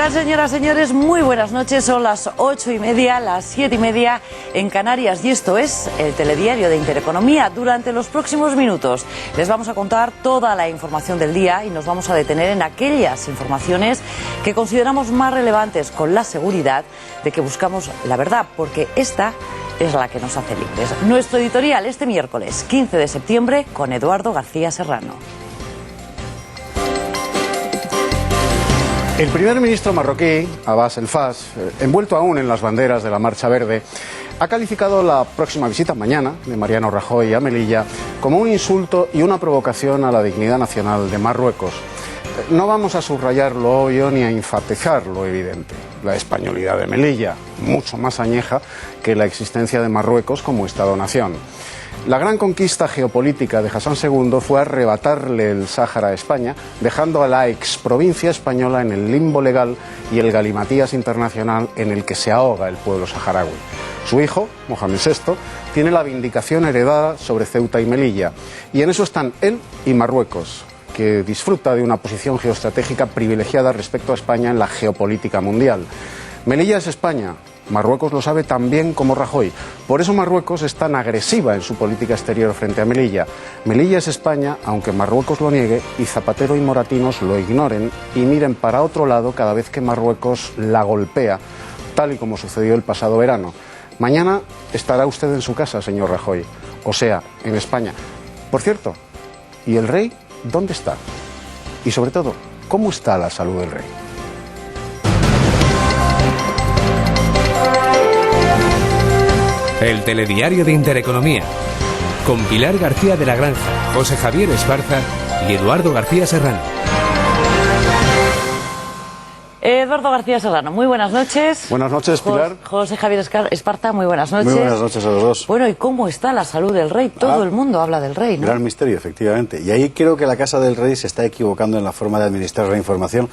tal, señoras, señores? Muy buenas noches. Son las 8:30, las 7:30 en Canarias y esto es el Telediario de Intereconomía. Durante los próximos minutos les vamos a contar toda la información del día y nos vamos a detener en aquellas informaciones que consideramos más relevantes, con la seguridad de que buscamos la verdad, porque esta es la que nos hace libres. Nuestro editorial este miércoles 15 de septiembre con Eduardo García Serrano. El primer ministro marroquí, Abbas El Fass, envuelto aún en las banderas de la Marcha Verde, ha calificado la próxima visita mañana de Mariano Rajoy a Melilla como un insulto y una provocación a la dignidad nacional de Marruecos. No vamos a subrayar lo obvio ni a enfatizar lo evidente. La españolidad de Melilla, mucho más añeja que la existencia de Marruecos como Estado-nación. La gran conquista geopolítica de Hassan II fue arrebatarle el Sáhara a España, dejando a la exprovincia española en el limbo legal y el galimatías internacional en el que se ahoga el pueblo saharaui. Su hijo, Mohamed VI, tiene la vindicación heredada sobre Ceuta y Melilla, y en eso están él y Marruecos, que disfruta de una posición geoestratégica privilegiada respecto a España en la geopolítica mundial. Melilla es España. Marruecos lo sabe tan bien como Rajoy. Por eso Marruecos es tan agresiva en su política exterior frente a Melilla. Melilla es España, aunque Marruecos lo niegue y Zapatero y Moratinos lo ignoren y miren para otro lado cada vez que Marruecos la golpea, tal y como sucedió el pasado verano. Mañana estará usted en su casa, señor Rajoy, o sea, en España. Por cierto, ¿y el rey dónde está? Y sobre todo, ¿cómo está la salud del rey? El Telediario de Intereconomía, con Pilar García de la Granja, José Javier Esparza y Eduardo García Serrano. Eduardo García Serrano, muy buenas noches. Buenas noches, Pilar. José Javier Esparza, muy buenas noches. Muy buenas noches a los dos. Bueno, ¿y cómo está la salud del rey? Todo el mundo habla del rey, ¿no? Gran misterio, efectivamente. Y ahí creo que la Casa del Rey se está equivocando en la forma de administrar la información,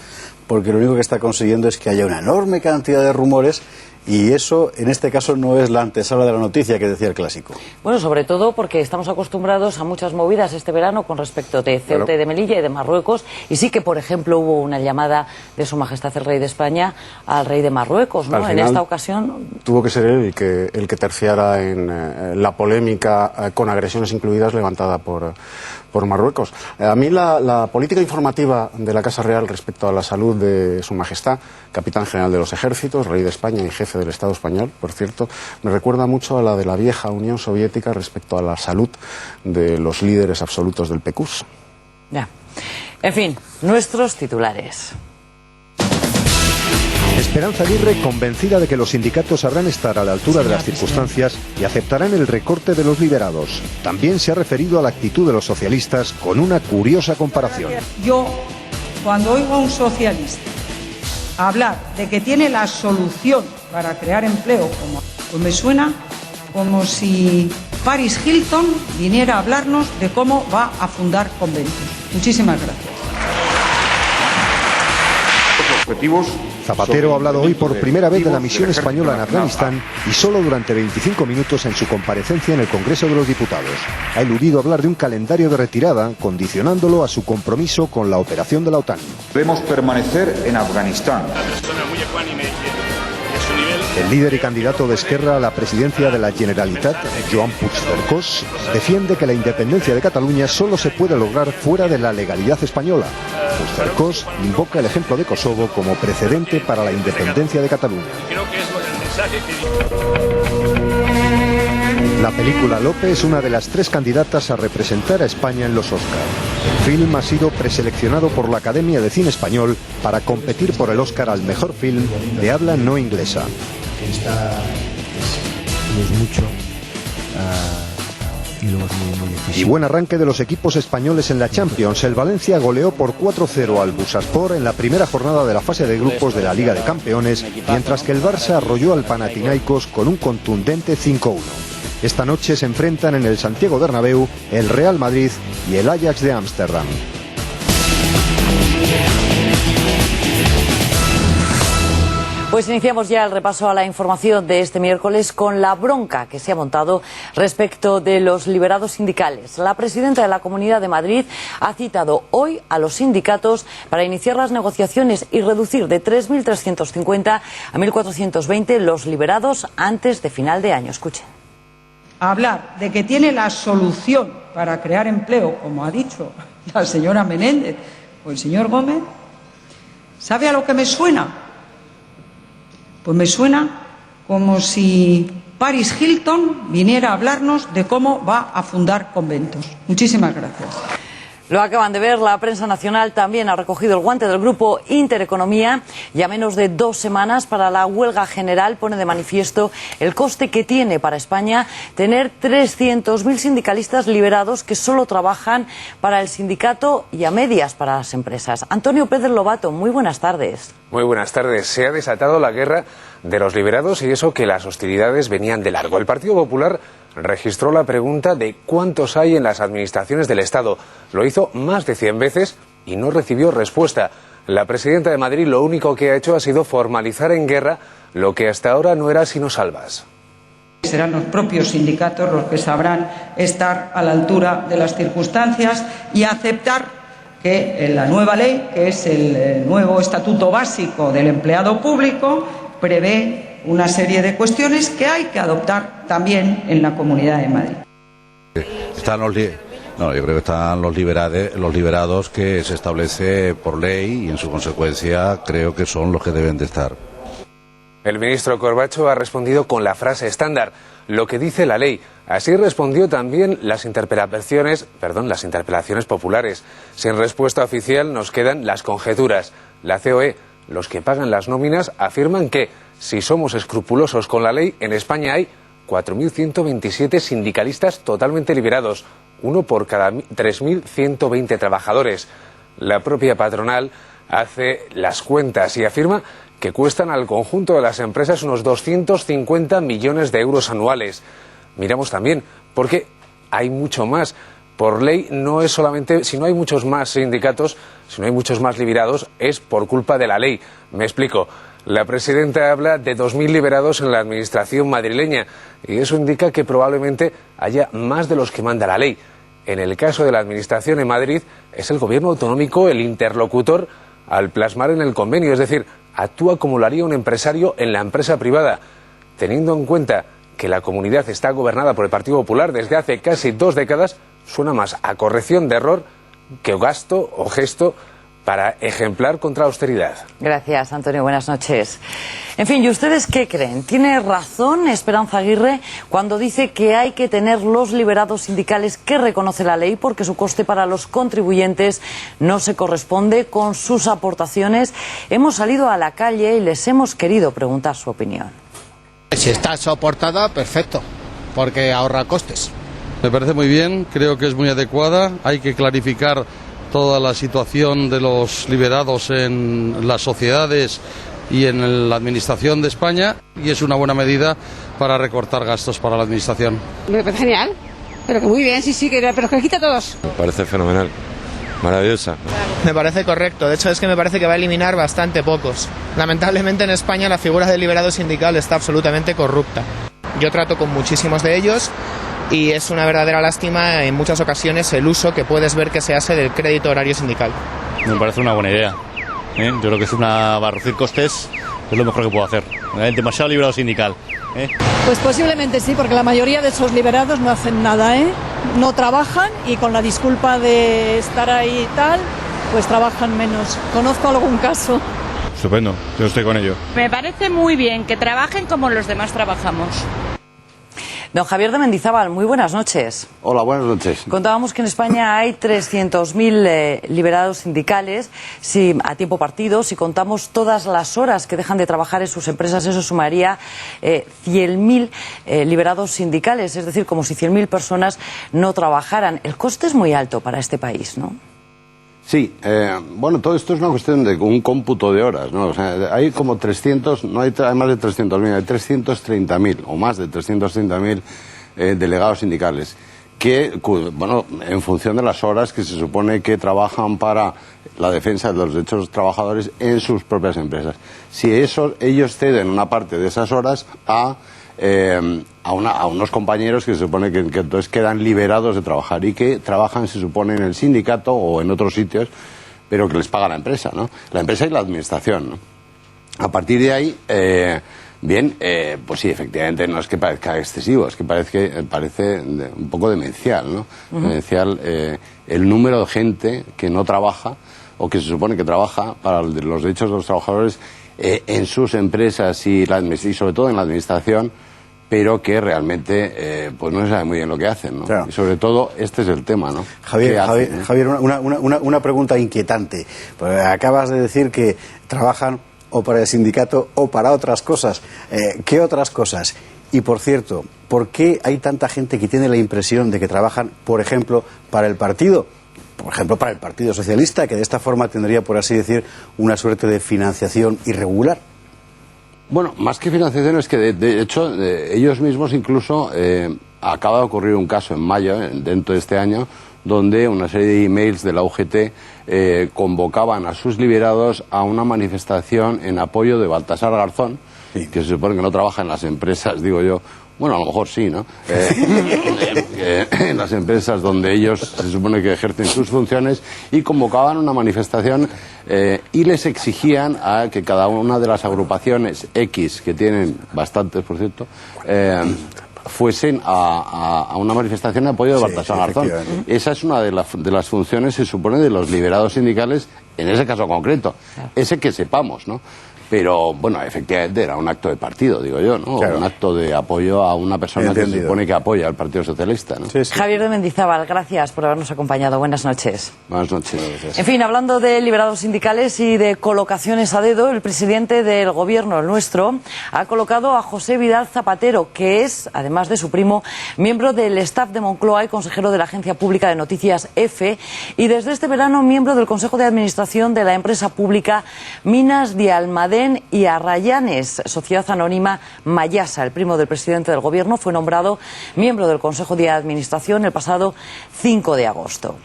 porque lo único que está consiguiendo es que haya una enorme cantidad de rumores. Y eso, en este caso, no es la antesala de la noticia que decía el clásico. Bueno, sobre todo porque estamos acostumbrados a muchas movidas este verano con respecto de Ceuta y de Melilla y de Marruecos. Y sí que, por ejemplo, hubo una llamada de Su Majestad el Rey de España al rey de Marruecos, ¿no? En esta ocasión tuvo que ser él el que terciara en la polémica con agresiones incluidas levantada por Marruecos. A mí la política informativa de la Casa Real respecto a la salud de Su Majestad, Capitán General de los Ejércitos, Rey de España y jefe del Estado español, por cierto, me recuerda mucho a la de la vieja Unión Soviética respecto a la salud de los líderes absolutos del PQS. Ya. En fin, nuestros titulares. Esperanza Aguirre convencida de que los sindicatos sabrán estar a la altura de las circunstancias y aceptarán el recorte de los liberados. También se ha referido a la actitud de los socialistas con una curiosa comparación. Yo, cuando oigo a un socialista hablar de que tiene la solución para crear empleo, pues me suena como si Paris Hilton viniera a hablarnos de cómo va a fundar conventos. Muchísimas gracias. Zapatero ha hablado hoy por primera vez de la misión española en Afganistán y solo durante 25 minutos en su comparecencia en el Congreso de los Diputados. Ha eludido hablar de un calendario de retirada, condicionándolo a su compromiso con la operación de la OTAN. Debemos permanecer en Afganistán. El líder y candidato de Esquerra a la presidencia de la Generalitat, Joan Puigcercós, defiende que la independencia de Cataluña solo se puede lograr fuera de la legalidad española. Puigcercós invoca el ejemplo de Kosovo como precedente para la independencia de Cataluña. La película Lope es una de las 3 candidatas a representar a España en los Oscar. El film ha sido preseleccionado por la Academia de Cine Español para competir por el Oscar al mejor film de habla no inglesa. Y buen arranque de los equipos españoles en la Champions. El Valencia goleó por 4-0 al Bursaspor en la primera jornada de la fase de grupos de la Liga de Campeones, mientras que el Barça arrolló al Panathinaikos con un contundente 5-1. Esta noche se enfrentan en el Santiago Bernabéu el Real Madrid y el Ajax de Ámsterdam. Pues iniciamos ya el repaso a la información de este miércoles con la bronca que se ha montado respecto de los liberados sindicales. La presidenta de la Comunidad de Madrid ha citado hoy a los sindicatos para iniciar las negociaciones y reducir de 3.350 a 1.420 los liberados antes de final de año. Escuchen. Hablar de que tiene la solución para crear empleo, como ha dicho la señora Menéndez o el señor Gómez, ¿sabe a lo que me suena? Pues me suena como si Paris Hilton viniera a hablarnos de cómo va a fundar conventos. Muchísimas gracias. Lo acaban de ver, la prensa nacional también ha recogido el guante del grupo Intereconomía y a menos de 2 semanas para la huelga general pone de manifiesto el coste que tiene para España tener 300.000 sindicalistas liberados que solo trabajan para el sindicato y a medias para las empresas. Antonio Pérez Lobato, muy buenas tardes. Muy buenas tardes. Se ha desatado la guerra de los liberados y eso que las hostilidades venían de largo. El Partido Popular registró la pregunta de cuántos hay en las administraciones del Estado. Lo hizo más de 100 veces y no recibió respuesta. La presidenta de Madrid lo único que ha hecho ha sido formalizar en guerra lo que hasta ahora no era sino salvas. Serán los propios sindicatos los que sabrán estar a la altura de las circunstancias y aceptar que en la nueva ley, que es el nuevo estatuto básico del empleado público, prevé una serie de cuestiones que hay que adoptar también en la Comunidad de Madrid. Yo creo que están los liberados que se establece por ley y en su consecuencia creo que son los que deben de estar. El ministro Corbacho ha respondido con la frase estándar, lo que dice la ley. Así respondió también las interpelaciones populares. Sin respuesta oficial nos quedan las conjeturas. La COE, los que pagan las nóminas, afirman que, si somos escrupulosos con la ley, en España hay 4.127 sindicalistas totalmente liberados, uno por cada 3.120 trabajadores. La propia patronal hace las cuentas y afirma que cuestan al conjunto de las empresas unos 250 millones de euros anuales. Miramos también, porque hay mucho más. Por ley no es solamente, si no hay muchos más sindicatos, si no hay muchos más liberados, es por culpa de la ley. Me explico. La presidenta habla de 2.000 liberados en la administración madrileña y eso indica que probablemente haya más de los que manda la ley. En el caso de la administración en Madrid, es el gobierno autonómico el interlocutor al plasmar en el convenio, es decir, actúa como lo haría un empresario en la empresa privada, teniendo en cuenta que la comunidad está gobernada por el Partido Popular desde hace casi 2 décadas, suena más a corrección de error que gasto o gesto para ejemplar contra la austeridad. Gracias, Antonio. Buenas noches. En fin, ¿y ustedes qué creen? ¿Tiene razón Esperanza Aguirre cuando dice que hay que tener los liberados sindicales que reconoce la ley porque su coste para los contribuyentes no se corresponde con sus aportaciones? Hemos salido a la calle y les hemos querido preguntar su opinión. Si está soportada, perfecto, porque ahorra costes. Me parece muy bien, creo que es muy adecuada, hay que clarificar toda la situación de los liberados en las sociedades y en la administración de España y es una buena medida para recortar gastos para la administración. Me parece genial, pero que muy bien, sí, pero que quita a todos. Me parece fenomenal, maravillosa. Me parece correcto, de hecho es que me parece que va a eliminar bastante pocos. Lamentablemente en España la figura del liberado sindical está absolutamente corrupta. Yo trato con muchísimos de ellos y es una verdadera lástima en muchas ocasiones el uso que puedes ver que se hace del crédito horario sindical. Me parece una buena idea. Yo creo que es para reducir costes, es lo mejor que puedo hacer. Demasiado liberado sindical. Pues posiblemente sí, porque la mayoría de esos liberados no hacen nada, no trabajan y con la disculpa de estar ahí y tal, pues trabajan menos. Conozco algún caso. Estupendo, yo estoy con ello. Me parece muy bien que trabajen como los demás trabajamos. Don Javier de Mendizábal, muy buenas noches. Hola, buenas noches. Contábamos que en España hay 300.000 liberados sindicales a tiempo partido. Si contamos todas las horas que dejan de trabajar en sus empresas, eso sumaría 100.000 liberados sindicales. Es decir, como si 100.000 personas no trabajaran. El coste es muy alto para este país, ¿no? Sí, bueno, todo esto es una cuestión de un cómputo de horas, ¿no? O sea, hay como 300, no hay más de 300.000, hay 330.000 o más de 330.000 delegados sindicales. que, bueno, en función de las horas que se supone que trabajan para la defensa de los derechos de los trabajadores en sus propias empresas. Si ellos ceden una parte de esas horas a unos compañeros que se supone que entonces quedan liberados de trabajar y que trabajan, se supone, en el sindicato o en otros sitios, pero que les paga la empresa, ¿no? La empresa y la administración, ¿no? A partir de ahí, pues sí, efectivamente, no es que parezca excesivo, es que parece un poco demencial, ¿no? Demencial el número de gente que no trabaja o que se supone que trabaja para los derechos de los trabajadores en sus empresas y sobre todo en la administración, pero que realmente pues no se sabe muy bien lo que hacen, ¿no? Claro. Y sobre todo este es el tema, ¿no? Javier, una pregunta inquietante. Pues acabas de decir que trabajan o para el sindicato o para otras cosas. ¿Qué otras cosas? Y por cierto, ¿por qué hay tanta gente que tiene la impresión de que trabajan, por ejemplo, para el partido? Por ejemplo, para el Partido Socialista, que de esta forma tendría, por así decir, una suerte de financiación irregular. Bueno, más que financiación es que, de hecho, ellos mismos incluso acaba de ocurrir un caso en mayo, dentro de este año, donde una serie de emails de la UGT convocaban a sus liberados a una manifestación en apoyo de Baltasar Garzón, que se supone que no trabaja en las empresas, digo yo. Bueno, a lo mejor sí, ¿no? En las empresas donde ellos se supone que ejercen sus funciones, y convocaban una manifestación y les exigían a que cada una de las agrupaciones X, que tienen bastantes, por cierto, fuesen a una manifestación de apoyo de Baltasar Garzón. Esa es una de las funciones, se supone, de los liberados sindicales, en ese caso concreto. Ese que sepamos, ¿no? Pero, bueno, efectivamente era un acto de partido, digo yo, ¿no? Claro. Un acto de apoyo a una persona que se supone que apoya al Partido Socialista, ¿no? Javier de Mendizábal, gracias por habernos acompañado. Buenas noches. Buenas noches. En fin, hablando de liberados sindicales y de colocaciones a dedo, el presidente del Gobierno, el nuestro, ha colocado a José Vidal Zapatero, que es, además de su primo, miembro del staff de Moncloa y consejero de la Agencia Pública de Noticias EFE, y desde este verano miembro del Consejo de Administración de la empresa pública Minas de Almadén y Arrayanes, sociedad anónima Mayasa. El primo del presidente del Gobierno fue nombrado miembro del Consejo de Administración el pasado 5 de agosto.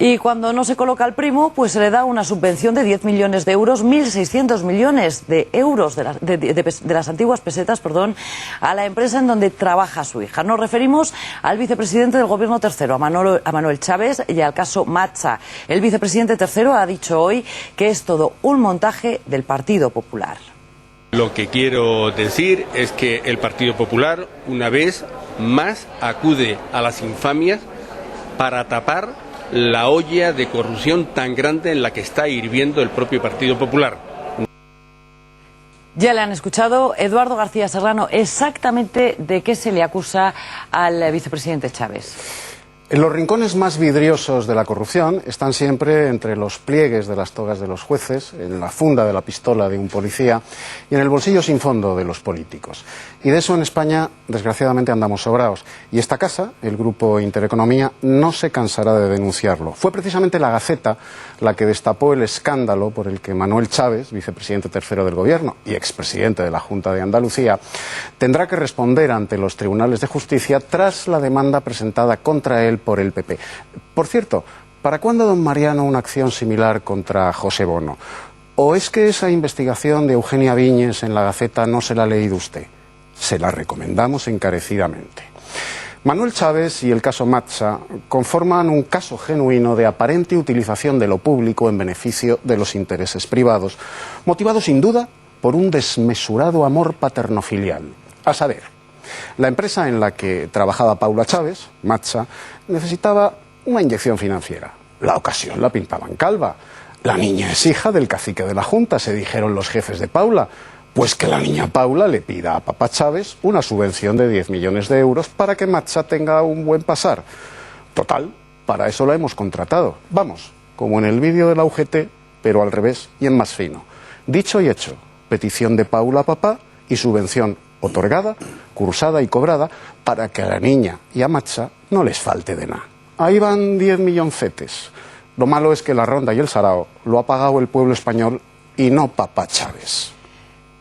Y cuando no se coloca al primo, pues se le da una subvención de 10 millones de euros, 1.600 millones de euros de las antiguas pesetas, a la empresa en donde trabaja su hija. Nos referimos al vicepresidente del Gobierno tercero, a Manuel Chávez, y al caso Matza. El vicepresidente tercero ha dicho hoy que es todo un montaje del Partido Popular. Lo que quiero decir es que el Partido Popular, una vez más, acude a las infamias para tapar la olla de corrupción tan grande en la que está hirviendo el propio Partido Popular. Ya le han escuchado. Eduardo García Serrano, exactamente de qué se le acusa al vicepresidente Chávez. En los rincones más vidriosos de la corrupción están siempre entre los pliegues de las togas de los jueces, en la funda de la pistola de un policía y en el bolsillo sin fondo de los políticos. Y de eso en España, desgraciadamente, andamos sobraos. Y esta casa, el Grupo Intereconomía, no se cansará de denunciarlo. Fue precisamente la Gaceta la que destapó el escándalo por el que Manuel Chávez, vicepresidente tercero del Gobierno y expresidente de la Junta de Andalucía, tendrá que responder ante los tribunales de justicia tras la demanda presentada contra él por el PP. Por cierto, ¿para cuándo, don Mariano, una acción similar contra José Bono? ¿O es que esa investigación de Eugenia Viñes en la Gaceta no se la ha leído usted? Se la recomendamos encarecidamente. Manuel Chávez y el caso Matza conforman un caso genuino de aparente utilización de lo público en beneficio de los intereses privados, motivado sin duda por un desmesurado amor paternofilial. A saber, la empresa en la que trabajaba Paula Chávez, Matza, necesitaba una inyección financiera. La ocasión la pintaban calva. La niña es hija del cacique de la Junta, se dijeron los jefes de Paula. Pues que la niña Paula le pida a papá Chávez una subvención de 10 millones de euros para que Matza tenga un buen pasar. Total, para eso la hemos contratado. Vamos, como en el vídeo de la UGT, pero al revés y en más fino. Dicho y hecho, petición de Paula a papá y subvención otorgada, cursada y cobrada para que a la niña y a Matza no les falte de nada. Ahí van 10 milloncetes. Lo malo es que la ronda y el sarao lo ha pagado el pueblo español y no papá Chávez.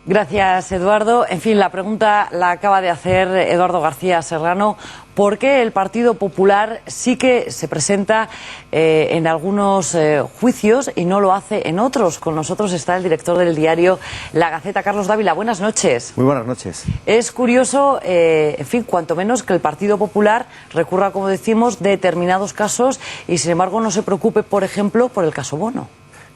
Gracias, Eduardo. En fin, la pregunta la acaba de hacer Eduardo García Serrano. ¿Por qué el Partido Popular sí que se presenta en algunos juicios y no lo hace en otros? Con nosotros está el director del diario La Gaceta, Carlos Dávila. Buenas noches. Muy buenas noches. Es curioso, en fin, cuanto menos que el Partido Popular recurra, como decimos, determinados casos y, sin embargo, no se preocupe, por ejemplo, por el caso Bono.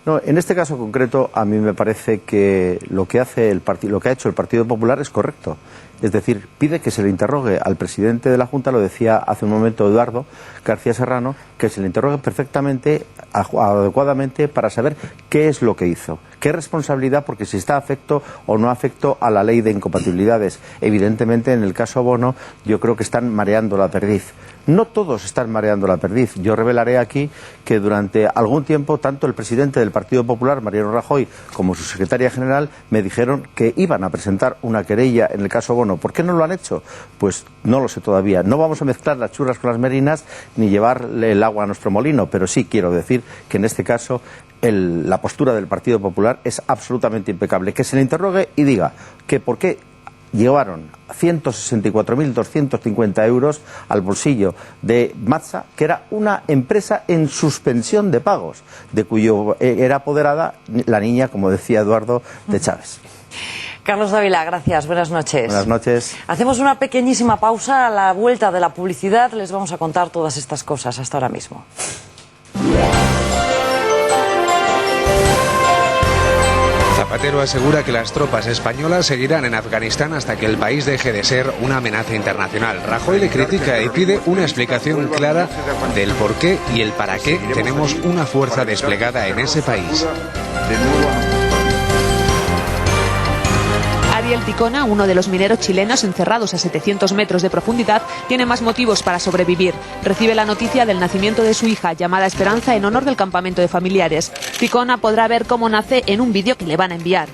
No, en este caso concreto, a mí me parece que lo que ha hecho el Partido Popular es correcto. Es decir, pide que se le interrogue al presidente de la Junta, lo decía hace un momento Eduardo García Serrano, que se le interrogue perfectamente, adecuadamente, para saber qué es lo que hizo, qué responsabilidad, porque si está afecto o no afecto a la ley de incompatibilidades. Evidentemente, en el caso Bono, yo creo que están mareando la perdiz. No todos están mareando la perdiz. Yo revelaré aquí que durante algún tiempo tanto el presidente del Partido Popular, Mariano Rajoy, como su secretaria general me dijeron que iban a presentar una querella en el caso Bono. ¿Por qué no lo han hecho? Pues no lo sé todavía. No vamos a mezclar las churras con las merinas ni llevarle el agua a nuestro molino, pero sí quiero decir que en este caso la postura del Partido Popular es absolutamente impecable. Que se le interrogue y diga que por qué llevaron 164.250 euros al bolsillo de Matza, que era una empresa en suspensión de pagos, de cuyo era apoderada la niña, como decía Eduardo, de Chávez. Carlos Dávila, gracias. Buenas noches. Buenas noches. Hacemos una pequeñísima pausa. A la vuelta de la publicidad les vamos a contar todas estas cosas. Hasta ahora mismo. Zapatero asegura que las tropas españolas seguirán en Afganistán hasta que el país deje de ser una amenaza internacional. Rajoy le critica y pide una explicación clara del por qué y el para qué tenemos una fuerza desplegada en ese país. Ariel Ticona, uno de los mineros chilenos encerrados a 700 metros de profundidad, tiene más motivos para sobrevivir. Recibe la noticia del nacimiento de su hija, llamada Esperanza, en honor del campamento de familiares. Ticona podrá ver cómo nace en un vídeo que le van a enviar.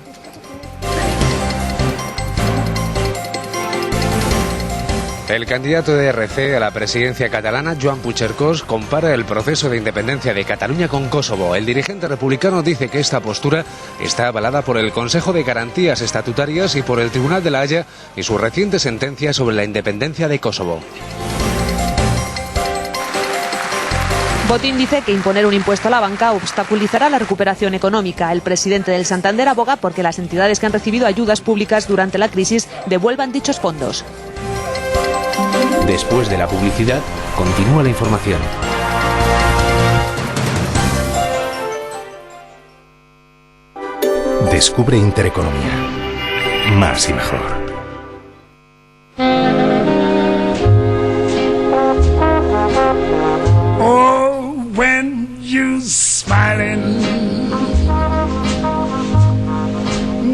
El candidato de RC a la presidencia catalana, Joan Puigcercós, compara el proceso de independencia de Cataluña con Kosovo. El dirigente republicano dice que esta postura está avalada por el Consejo de Garantías Estatutarias y por el Tribunal de la Haya y su reciente sentencia sobre la independencia de Kosovo. Botín dice que imponer un impuesto a la banca obstaculizará la recuperación económica. El presidente del Santander aboga porque las entidades que han recibido ayudas públicas durante la crisis devuelvan dichos fondos. Después de la publicidad, continúa la información. Descubre Intereconomía. Más y mejor. Oh, when you smiling,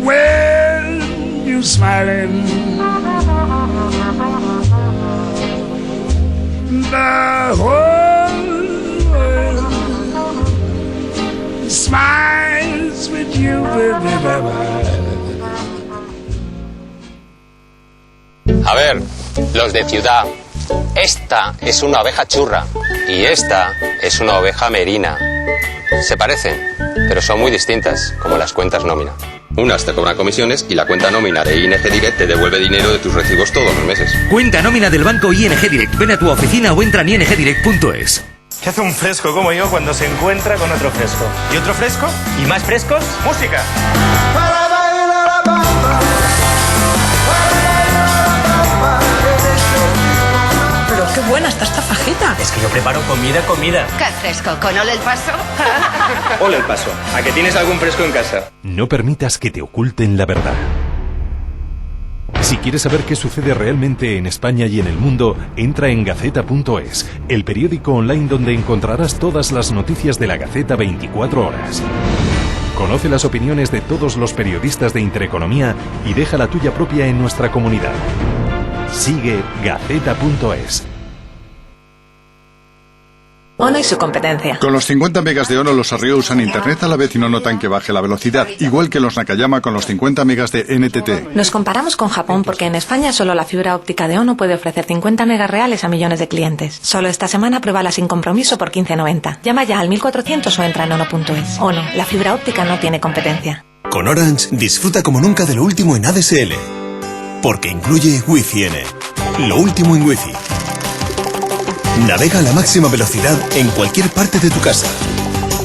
when you smiling, the whole world smiles with you, baby. A ver, los de ciudad, esta es una oveja churra y esta es una oveja merina. Se parecen, pero son muy distintas, como las cuentas nómina. Unas te cobran comisiones y la cuenta nómina de ING Direct te devuelve dinero de tus recibos todos los meses. Cuenta nómina del banco ING Direct. Ven a tu oficina o entra en ingdirect.es. ¿Qué hace un fresco como yo cuando se encuentra con otro fresco? ¿Y otro fresco? ¿Y más frescos? ¡Música! Pero qué buena está esta fajita. Es que yo preparo comida. ¿Qué fresco? ¿Con Ole el Paso? Ole el Paso. ¿A que tienes algún fresco en casa? No permitas que te oculten la verdad. Si quieres saber qué sucede realmente en España y en el mundo, entra en Gaceta.es, el periódico online donde encontrarás todas las noticias de la Gaceta 24 horas. Conoce las opiniones de todos los periodistas de Intereconomía y deja la tuya propia en nuestra comunidad. Sigue Gaceta.es. ONO y su competencia. Con los 50 megas de ONO los Arrio usan internet a la vez y no notan que baje la velocidad, igual que los Nakayama con los 50 megas de NTT. Nos comparamos con Japón porque en España solo la fibra óptica de ONO puede ofrecer 50 megas reales a millones de clientes. Solo esta semana pruébala sin compromiso por 15,90. Llama ya al 1400 o entra en ono.es. ONO, la fibra óptica no tiene competencia. Con Orange disfruta como nunca de lo último en ADSL, porque incluye Wi-Fi N, lo último en Wi-Fi. Navega a la máxima velocidad en cualquier parte de tu casa,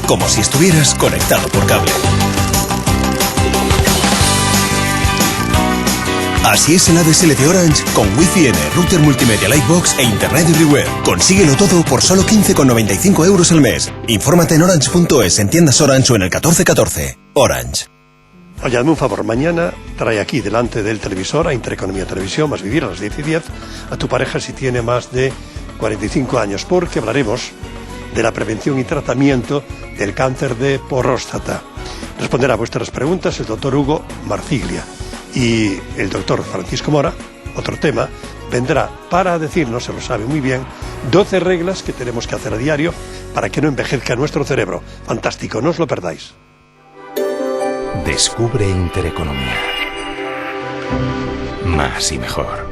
como si estuvieras conectado por cable. Así es el ADSL de Orange con Wi-Fi N, router multimedia Lightbox e Internet Everywhere. Consíguelo todo por solo 15,95 € al mes. Infórmate en orange.es, en tiendas Orange o en el 1414. Orange. Oye, hazme un favor, mañana trae aquí delante del televisor a Intereconomía Televisión, Más Vivir, a las 10:10, a tu pareja si tiene más de 45 años, porque hablaremos de la prevención y tratamiento del cáncer de próstata. Responderá a vuestras preguntas el doctor Hugo Marciglia. Y el doctor Francisco Mora, otro tema, vendrá para decirnos, se lo sabe muy bien, 12 reglas que tenemos que hacer a diario para que no envejezca nuestro cerebro. Fantástico, no os lo perdáis. Descubre Intereconomía. Más y mejor.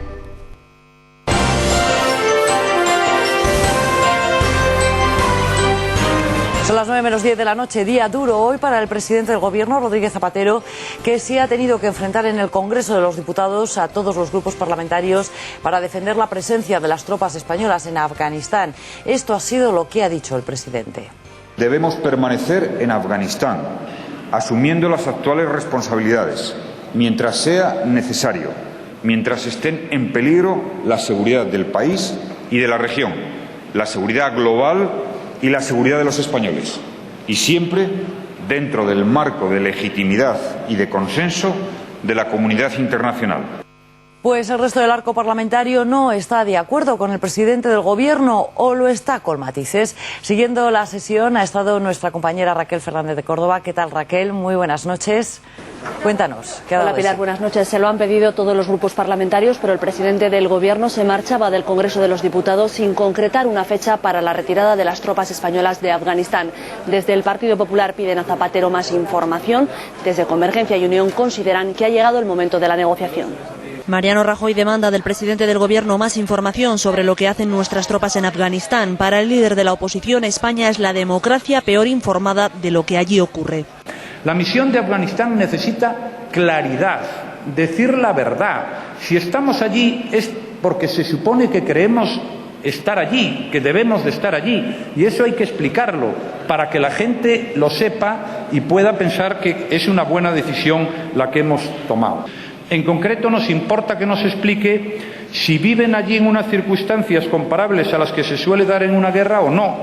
Son las 9:10 de la noche, día duro hoy para el presidente del Gobierno, Rodríguez Zapatero, que sí ha tenido que enfrentar en el Congreso de los Diputados a todos los grupos parlamentarios para defender la presencia de las tropas españolas en Afganistán. Esto ha sido lo que ha dicho el presidente. Debemos permanecer en Afganistán, asumiendo las actuales responsabilidades, mientras sea necesario, mientras estén en peligro la seguridad del país y de la región, la seguridad global y la seguridad de los españoles, y siempre dentro del marco de legitimidad y de consenso de la comunidad internacional. Pues el resto del arco parlamentario no está de acuerdo con el presidente del Gobierno, o lo está con matices. Siguiendo la sesión ha estado nuestra compañera Raquel Fernández de Córdoba. ¿Qué tal, Raquel? Muy buenas noches. Cuéntanos, ¿qué ha dado Hola Pilar, eso? buenas noches. Se lo han pedido todos los grupos parlamentarios, pero el presidente del Gobierno se marchaba del Congreso de los Diputados sin concretar una fecha para la retirada de las tropas españolas de Afganistán. Desde el Partido Popular piden a Zapatero más información. Desde Convergencia y Unión consideran que ha llegado el momento de la negociación. Mariano Rajoy demanda del presidente del Gobierno más información sobre lo que hacen nuestras tropas en Afganistán. Para el líder de la oposición, España es la democracia peor informada de lo que allí ocurre. La misión de Afganistán necesita claridad, decir la verdad. Si estamos allí es porque se supone que creemos estar allí, que debemos de estar allí, y eso hay que explicarlo para que la gente lo sepa y pueda pensar que es una buena decisión la que hemos tomado. En concreto, nos importa que nos explique si viven allí en unas circunstancias comparables a las que se suele dar en una guerra o no,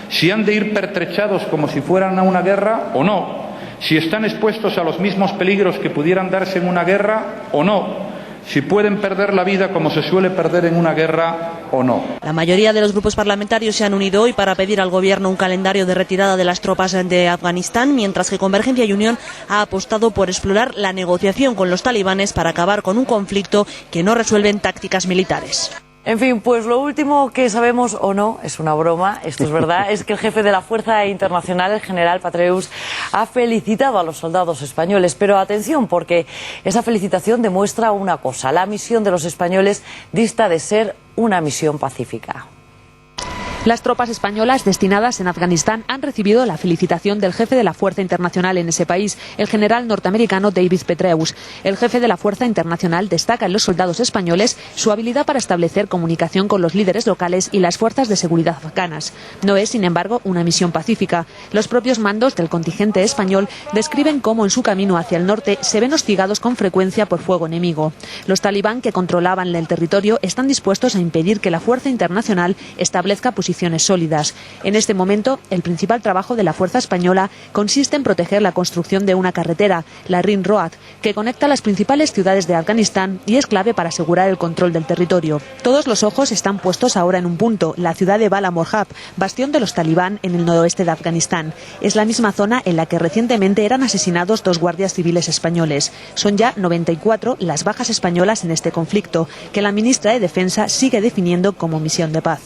si han de ir pertrechados como si fueran a una guerra o no, si están expuestos a los mismos peligros que pudieran darse en una guerra o no, si pueden perder la vida como se suele perder en una guerra o no. La mayoría de los grupos parlamentarios se han unido hoy para pedir al Gobierno un calendario de retirada de las tropas de Afganistán, mientras que Convergencia y Unión ha apostado por explorar la negociación con los talibanes para acabar con un conflicto que no resuelven tácticas militares. En fin, pues lo último que sabemos, o no, es una broma, esto es verdad, es que el jefe de la Fuerza Internacional, el general Petraeus, ha felicitado a los soldados españoles. Pero atención, porque esa felicitación demuestra una cosa: la misión de los españoles dista de ser una misión pacífica. Las tropas españolas destinadas en Afganistán han recibido la felicitación del jefe de la Fuerza Internacional en ese país, el general norteamericano David Petraeus. El jefe de la Fuerza Internacional destaca en los soldados españoles su habilidad para establecer comunicación con los líderes locales y las fuerzas de seguridad afganas. No es, sin embargo, una misión pacífica. Los propios mandos del contingente español describen cómo en su camino hacia el norte se ven hostigados con frecuencia por fuego enemigo. Los talibán que controlaban el territorio están dispuestos a impedir que la Fuerza Internacional establezca posiciones sólidas. En este momento, el principal trabajo de la Fuerza Española consiste en proteger la construcción de una carretera, la Ring Road, que conecta las principales ciudades de Afganistán y es clave para asegurar el control del territorio. Todos los ojos están puestos ahora en un punto, la ciudad de Bala Morhab, bastión de los talibán en el noroeste de Afganistán. Es la misma zona en la que recientemente eran asesinados 2 guardias civiles españoles. Son ya 94 las bajas españolas en este conflicto, que la ministra de Defensa sigue definiendo como misión de paz.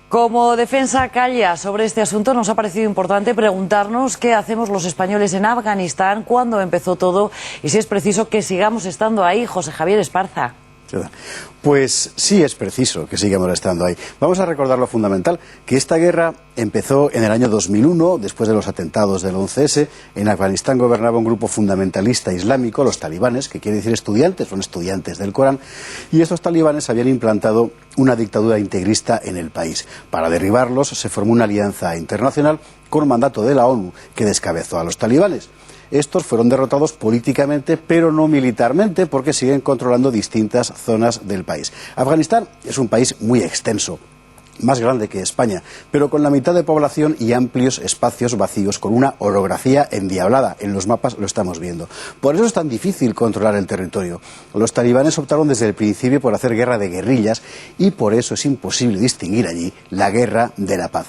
Como Defensa calla sobre este asunto, nos ha parecido importante preguntarnos qué hacemos los españoles en Afganistán, cuándo empezó todo y si es preciso que sigamos estando ahí. José Javier Esparza. Pues sí es preciso que sigamos estando ahí. Vamos a recordar lo fundamental, que esta guerra empezó en el año 2001, después de los atentados del 11S. En Afganistán gobernaba un grupo fundamentalista islámico, los talibanes, que quiere decir estudiantes, son estudiantes del Corán, y estos talibanes habían implantado una dictadura integrista en el país. Para derribarlos se formó una alianza internacional con mandato de la ONU que descabezó a los talibanes. Estos fueron derrotados políticamente, pero no militarmente, porque siguen controlando distintas zonas del país. Afganistán es un país muy extenso, más grande que España, pero con la mitad de población y amplios espacios vacíos, con una orografía endiablada. En los mapas lo estamos viendo. Por eso es tan difícil controlar el territorio. Los talibanes optaron desde el principio por hacer guerra de guerrillas y por eso es imposible distinguir allí la guerra de la paz.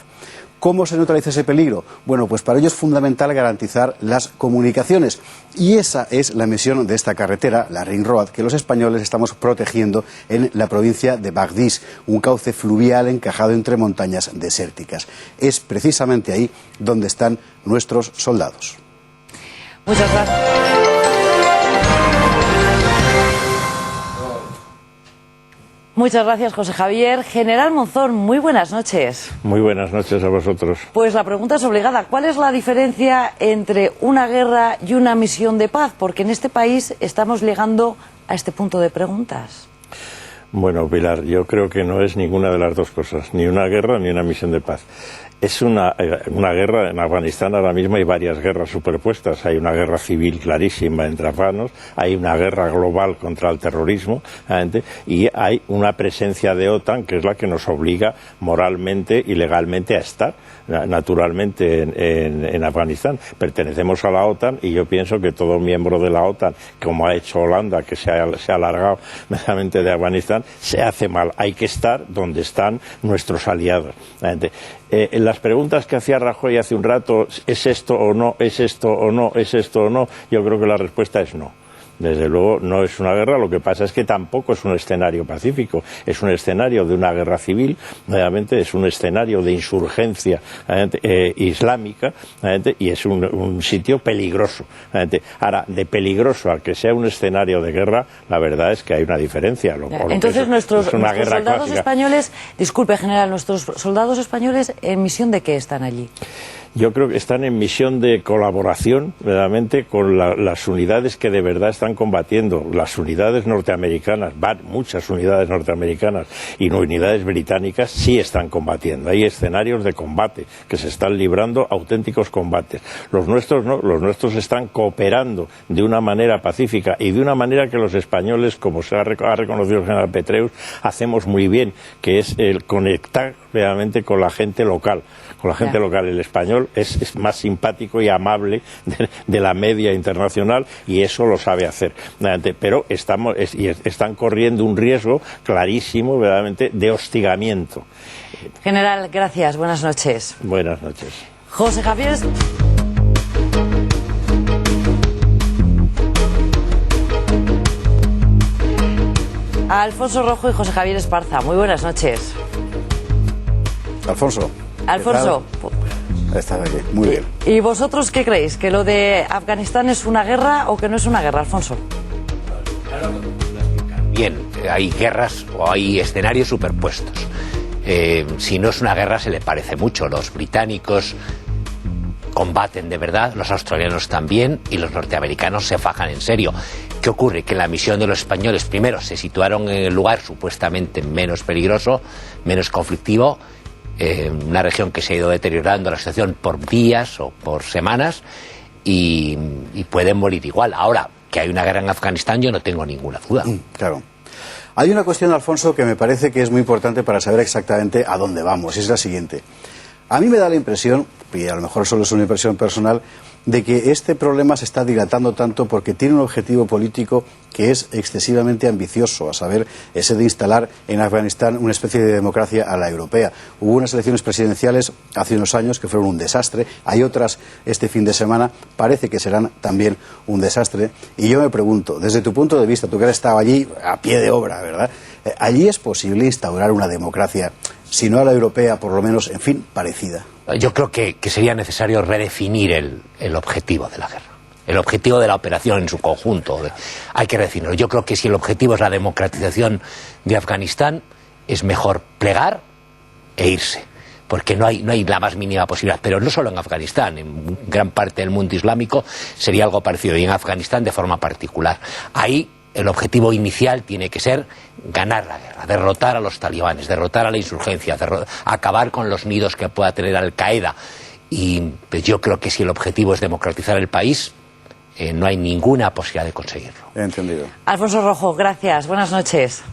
¿Cómo se neutraliza ese peligro? Bueno, pues para ello es fundamental garantizar las comunicaciones. Y esa es la misión de esta carretera, la Ring Road, que los españoles estamos protegiendo en la provincia de Bagdís, un cauce fluvial encajado entre montañas desérticas. Es precisamente ahí donde están nuestros soldados. Muchas gracias. Muchas gracias, José Javier. General Monzón, muy buenas noches. Muy buenas noches a vosotros. Pues la pregunta es obligada. ¿Cuál es la diferencia entre una guerra y una misión de paz? Porque en este país estamos llegando a este punto de preguntas. Bueno, Pilar, yo creo que no es ninguna de las dos cosas, ni una guerra ni una misión de paz. Es una guerra. En Afganistán ahora mismo hay varias guerras superpuestas. Hay una guerra civil clarísima entre afganos, hay una guerra global contra el terrorismo, y hay una presencia de OTAN que es la que nos obliga moralmente y legalmente a estar, naturalmente, en Afganistán. Pertenecemos a la OTAN y yo pienso que todo miembro de la OTAN, como ha hecho Holanda, que se ha alargado meramente de Afganistán, se hace mal. Hay que estar donde están nuestros aliados. Las preguntas que hacía Rajoy hace un rato, ¿es esto o no? ¿Es esto o no? ¿Es esto o no? Yo creo que la respuesta es no. Desde luego no es una guerra, lo que pasa es que tampoco es un escenario pacífico, es un escenario de una guerra civil, obviamente es un escenario de insurgencia islámica, y es un sitio peligroso. Ahora, de peligroso a que sea un escenario de guerra, la verdad es que hay una diferencia. Entonces nuestros soldados clásica. Españoles, disculpe general, nuestros soldados españoles, ¿en misión de qué están allí? Yo creo que están en misión de colaboración, verdaderamente, con las unidades que de verdad están combatiendo. Las unidades norteamericanas, muchas unidades norteamericanas y unidades británicas sí están combatiendo. Hay escenarios de combate que se están librando auténticos combates. Los nuestros no, los nuestros están cooperando de una manera pacífica y de una manera que los españoles, como ha reconocido el general Petraeus, hacemos muy bien, que es el conectar realmente con la gente local. Con la gente local, el español es más simpático y amable de la media internacional y eso lo sabe hacer. Pero están corriendo un riesgo clarísimo, verdaderamente, de hostigamiento. General, gracias. Buenas noches. Buenas noches. José Javier. Alfonso Rojo y José Javier Esparza. Muy buenas noches. Alfonso. Estás aquí, muy bien. ¿Y vosotros qué creéis? ¿Que lo de Afganistán es una guerra o que no es una guerra, Alfonso? Bien, hay guerras o hay escenarios superpuestos. Si no es una guerra se le parece mucho. Los británicos combaten de verdad, los australianos también y los norteamericanos se fajan en serio. ¿Qué ocurre? Que en la misión de los españoles primero se situaron en el lugar supuestamente menos peligroso, menos conflictivo, una región que se ha ido deteriorando la situación por días o por semanas y pueden morir igual. Ahora, que hay una guerra en Afganistán, yo no tengo ninguna duda. Claro. Hay una cuestión, Alfonso, que me parece que es muy importante para saber exactamente a dónde vamos, y es la siguiente. A mí me da la impresión, y a lo mejor solo es una impresión personal, de que este problema se está dilatando tanto porque tiene un objetivo político que es excesivamente ambicioso, a saber, ese de instalar en Afganistán una especie de democracia a la europea. Hubo unas elecciones presidenciales hace unos años que fueron un desastre, hay otras este fin de semana, parece que serán también un desastre, y yo me pregunto, desde tu punto de vista, tú que has estado allí a pie de obra, ¿verdad? ¿Allí es posible instaurar una democracia, si no a la europea, por lo menos, en fin, parecida? Yo creo que sería necesario redefinir el objetivo de la guerra. el objetivo de la operación en su conjunto. Hay que decirlo. Yo creo que si el objetivo es la democratización de Afganistán, es mejor plegar e irse, porque no hay la más mínima posibilidad. Pero no solo en Afganistán, en gran parte del mundo islámico sería algo parecido, y en Afganistán de forma particular. Ahí el objetivo inicial tiene que ser ganar la guerra, derrotar a los talibanes, derrotar a la insurgencia, acabar con los nidos que pueda tener Al-Qaeda. Y pues, yo creo que si el objetivo es democratizar el país, no hay ninguna posibilidad de conseguirlo. Entendido. Alfonso Rojo, gracias. Buenas noches.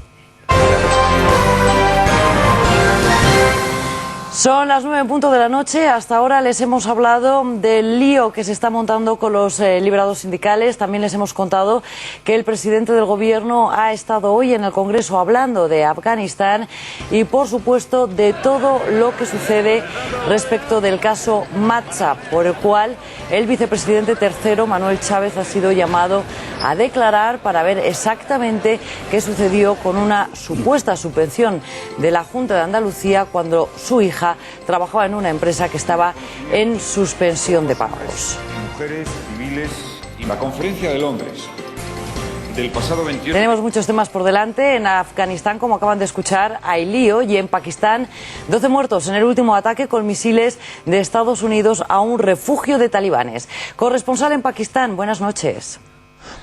Son las 9 en punto de la noche. Hasta ahora les hemos hablado del lío que se está montando con los liberados sindicales. También les hemos contado que el presidente del gobierno ha estado hoy en el Congreso hablando de Afganistán y, por supuesto, de todo lo que sucede respecto del caso Matzah, por el cual el vicepresidente tercero, Manuel Chávez, ha sido llamado a declarar para ver exactamente qué sucedió con una supuesta subvención de la Junta de Andalucía cuando su hija trabajaba en una empresa que estaba en suspensión de pagos. Mujeres civiles y la Conferencia de Londres del pasado 28. Tenemos muchos temas por delante. En Afganistán, como acaban de escuchar, hay lío, y en Pakistán 12 muertos en el último ataque con misiles de Estados Unidos a un refugio de talibanes. Corresponsal en Pakistán, buenas noches.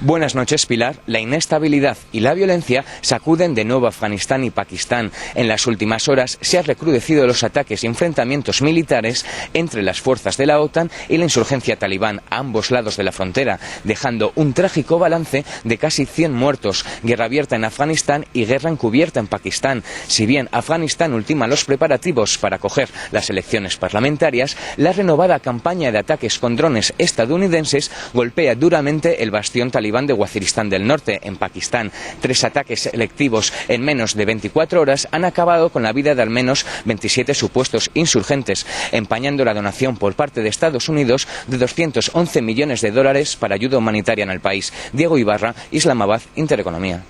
Buenas noches, Pilar. La inestabilidad y la violencia sacuden de nuevo Afganistán y Pakistán. En las últimas horas se han recrudecido los ataques y enfrentamientos militares entre las fuerzas de la OTAN y la insurgencia talibán a ambos lados de la frontera, dejando un trágico balance de casi 100 muertos, guerra abierta en Afganistán y guerra encubierta en Pakistán. Si bien Afganistán ultima los preparativos para acoger las elecciones parlamentarias, la renovada campaña de ataques con drones estadounidenses golpea duramente el bastión talibán de Waziristán del Norte, en Pakistán. 3 ataques selectivos en menos de 24 horas han acabado con la vida de al menos 27 supuestos insurgentes, empañando la donación por parte de Estados Unidos de 211 millones de dólares para ayuda humanitaria en el país. Diego Ibarra, Islamabad, Intereconomía.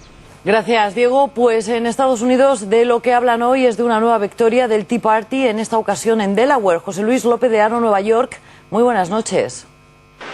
Gracias, Diego. Pues en Estados Unidos de lo que hablan hoy es de una nueva victoria del Tea Party, en esta ocasión en Delaware. José Luis López de Aro, Nueva York. Muy buenas noches.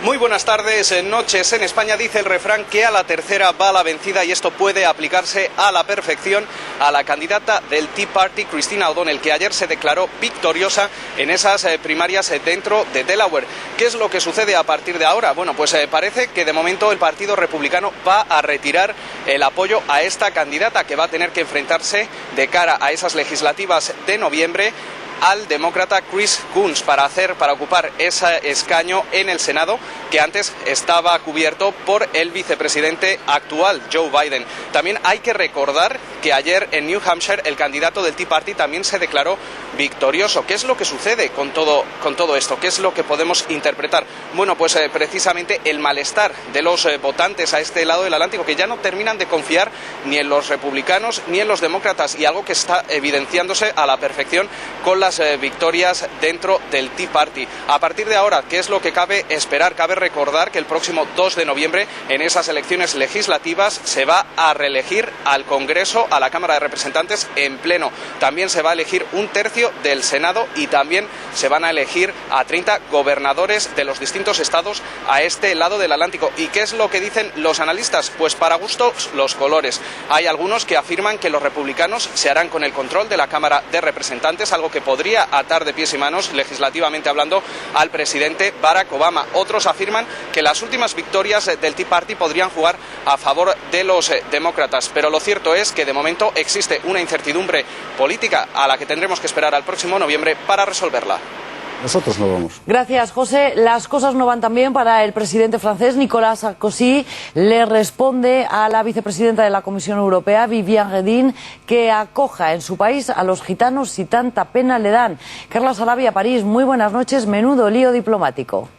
Muy buenas tardes, noches. En España dice el refrán que a la tercera va la vencida, y esto puede aplicarse a la perfección a la candidata del Tea Party, Christina O'Donnell, que ayer se declaró victoriosa en esas primarias dentro de Delaware. ¿Qué es lo que sucede a partir de ahora? Bueno, pues parece que de momento el Partido Republicano va a retirar el apoyo a esta candidata, que va a tener que enfrentarse de cara a esas legislativas de noviembre al demócrata Chris Coons para ocupar ese escaño en el Senado, que antes estaba cubierto por el vicepresidente actual, Joe Biden. También hay que recordar que ayer en New Hampshire el candidato del Tea Party también se declaró victorioso. ¿Qué es lo que sucede con todo esto? ¿Qué es lo que podemos interpretar? Bueno, pues precisamente el malestar de los votantes a este lado del Atlántico, que ya no terminan de confiar ni en los republicanos ni en los demócratas, y algo que está evidenciándose a la perfección con las victorias dentro del Tea Party. A partir de ahora, ¿qué es lo que cabe esperar? Cabe recordar que el próximo 2 de noviembre, en esas elecciones legislativas, se va a reelegir al Congreso, a la Cámara de Representantes en pleno. También se va a elegir un tercio del Senado, y también se van a elegir a 30 gobernadores de los distintos estados a este lado del Atlántico. ¿Y qué es lo que dicen los analistas? Pues para gustos los colores. Hay algunos que afirman que los republicanos se harán con el control de la Cámara de Representantes, algo que podría atar de pies y manos, legislativamente hablando, al presidente Barack Obama. Otros afirman que las últimas victorias del Tea Party podrían jugar a favor de los demócratas, pero lo cierto es que de momento existe una incertidumbre política a la que tendremos que esperar al próximo noviembre para resolverla. Nosotros no vamos. Gracias, José. Las cosas no van tan bien para el presidente francés. Nicolas Sarkozy le responde a la vicepresidenta de la Comisión Europea, Viviane Reding, que acoja en su país a los gitanos si tanta pena le dan. Carla Sarabia, París, muy buenas noches. Menudo lío diplomático.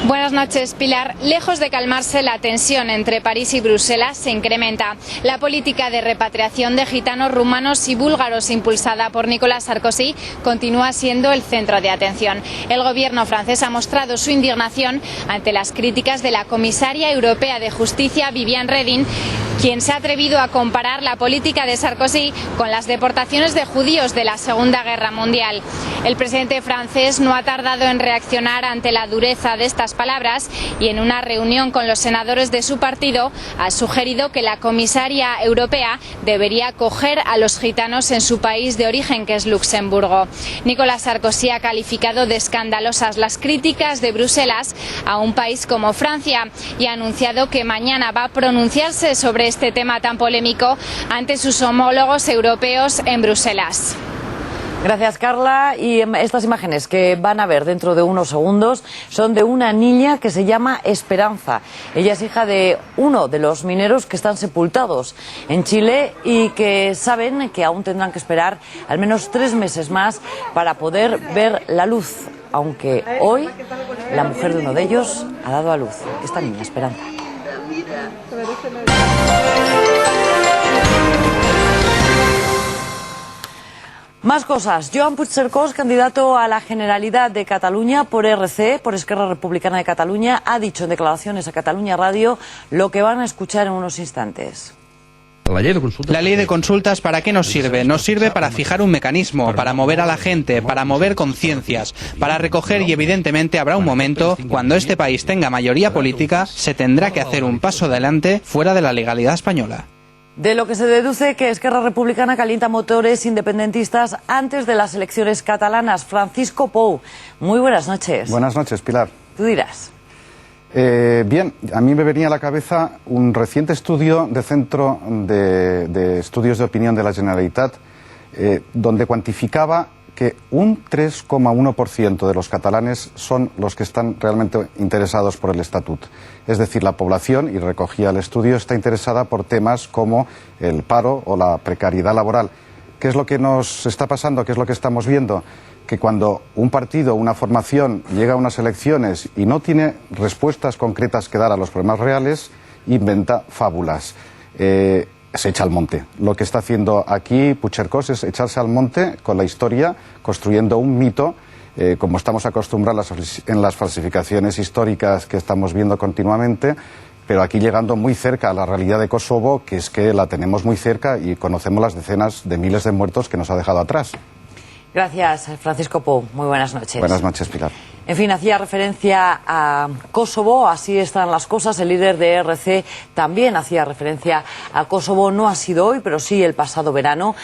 Buenas noches, Pilar. Lejos de calmarse, la tensión entre París y Bruselas se incrementa. La política de repatriación de gitanos, rumanos y búlgaros impulsada por Nicolas Sarkozy continúa siendo el centro de atención. El gobierno francés ha mostrado su indignación ante las críticas de la comisaria europea de Justicia, Viviane Reding, quien se ha atrevido a comparar la política de Sarkozy con las deportaciones de judíos de la Segunda Guerra Mundial. El presidente francés no ha tardado en reaccionar ante la dureza de estas palabras y en una reunión con los senadores de su partido ha sugerido que la comisaria europea debería acoger a los gitanos en su país de origen, que es Luxemburgo. Nicolas Sarkozy ha calificado de escandalosas las críticas de Bruselas a un país como Francia y ha anunciado que mañana va a pronunciarse sobre este tema tan polémico ante sus homólogos europeos en Bruselas. Gracias, Carla. Y estas imágenes que van a ver dentro de unos segundos son de una niña que se llama Esperanza. Ella es hija de uno de los mineros que están sepultados en Chile y que saben que aún tendrán que esperar al menos 3 meses más para poder ver la luz. Aunque hoy la mujer de uno de ellos ha dado a luz. Esta niña, Esperanza. Más cosas. Joan Puigcercós, candidato a la Generalidad de Cataluña por RC, por Esquerra Republicana de Cataluña, ha dicho en declaraciones a Catalunya Radio lo que van a escuchar en unos instantes. La ley de consultas, ¿para qué nos sirve? Nos sirve para fijar un mecanismo, para mover a la gente, para mover conciencias, para recoger, y evidentemente habrá un momento cuando este país tenga mayoría política, se tendrá que hacer un paso adelante fuera de la legalidad española. De lo que se deduce que Esquerra Republicana calienta motores independentistas antes de las elecciones catalanas. Francisco Pou, muy buenas noches. Buenas noches, Pilar. Tú dirás. Bien, a mí me venía a la cabeza un reciente estudio del Centro de Estudios de Opinión de la Generalitat, donde cuantificaba que un 3,1% de los catalanes son los que están realmente interesados por el estatut. Es decir, la población, y recogía el estudio, está interesada por temas como el paro o la precariedad laboral. ¿Qué es lo que nos está pasando? ¿Qué es lo que estamos viendo? Que cuando un partido, una formación, llega a unas elecciones y no tiene respuestas concretas que dar a los problemas reales, inventa fábulas. Se echa al monte. Lo que está haciendo aquí Puigcercós es echarse al monte con la historia, construyendo un mito, como estamos acostumbrados en las falsificaciones históricas que estamos viendo continuamente, pero aquí llegando muy cerca a la realidad de Kosovo, que es que la tenemos muy cerca y conocemos las decenas de miles de muertos que nos ha dejado atrás. Gracias, Francisco Pou. Muy buenas noches. Buenas noches, Pilar. En fin, hacía referencia a Kosovo, así están las cosas. El líder de RC también hacía referencia a Kosovo, no ha sido hoy, pero sí el pasado verano.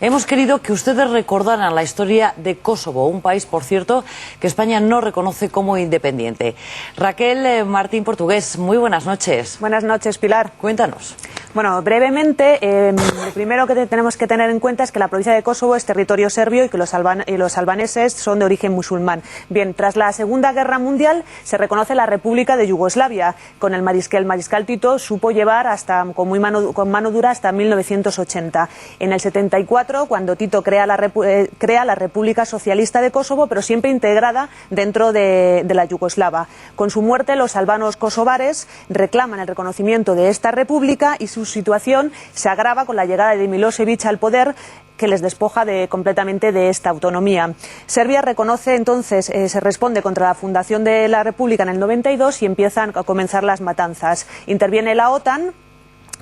Hemos querido que ustedes recordaran la historia de Kosovo, un país, por cierto, que España no reconoce como independiente. Raquel Martín Portugués, muy buenas noches. Buenas noches, Pilar. Cuéntanos. Bueno, brevemente, lo primero que tenemos que tener en cuenta es que la provincia de Kosovo es territorio serbio y que los albaneses son de origen musulmán. Bien, tras la Segunda Guerra Mundial se reconoce la República de Yugoslavia. Con el mariscal Tito supo llevar con mano dura hasta 1980. En el 74, cuando Tito crea la República Socialista de Kosovo, pero siempre integrada dentro de la yugoslava. Con su muerte, los albanos kosovares reclaman el reconocimiento de esta república y su situación se agrava con la llegada de Milosevic al poder, que les despoja completamente de esta autonomía. Serbia reconoce entonces, se responde contra la fundación de la República en el 92 y empiezan a comenzar las matanzas. Interviene la OTAN,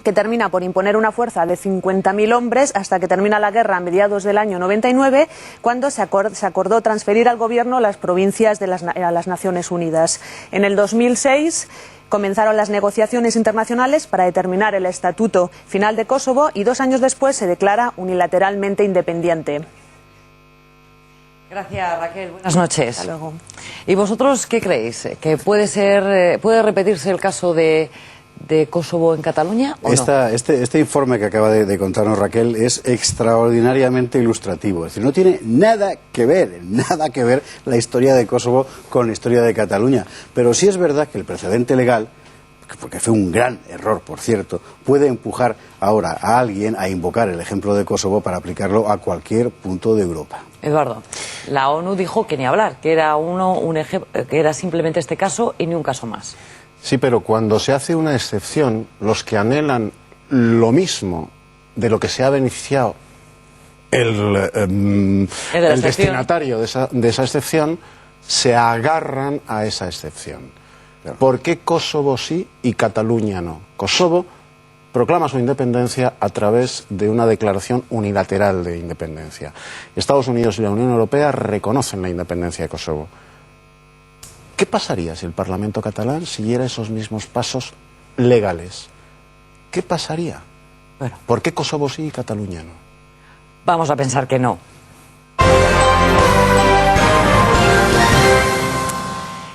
que termina por imponer una fuerza de 50.000 hombres hasta que termina la guerra a mediados del año 99, cuando se acordó transferir al gobierno las provincias a las Naciones Unidas. En el 2006 comenzaron las negociaciones internacionales para determinar el estatuto final de Kosovo y 2 años después se declara unilateralmente independiente. Gracias, Raquel. Buenas noches. Hasta luego. ¿Y vosotros qué creéis? ¿Que puede repetirse el caso de Kosovo en Cataluña o no? Este informe que acaba de contarnos Raquel es extraordinariamente ilustrativo. Es decir, no tiene nada que ver la historia de Kosovo con la historia de Cataluña. Pero sí es verdad que el precedente legal porque fue un gran error, por cierto, puede empujar ahora a alguien a invocar el ejemplo de Kosovo para aplicarlo a cualquier punto de Europa. Eduardo, la ONU dijo que ni hablar, que era que era simplemente este caso y ni un caso más. Sí, pero cuando se hace una excepción, los que anhelan lo mismo de lo que se ha beneficiado el destinatario de esa excepción, se agarran a esa excepción. ¿Por qué Kosovo sí y Cataluña no? Kosovo proclama su independencia a través de una declaración unilateral de independencia. Estados Unidos y la Unión Europea reconocen la independencia de Kosovo. ¿Qué pasaría si el Parlamento catalán siguiera esos mismos pasos legales? ¿Qué pasaría? Bueno. ¿Por qué Kosovo sí y Cataluña no? Vamos a pensar que no.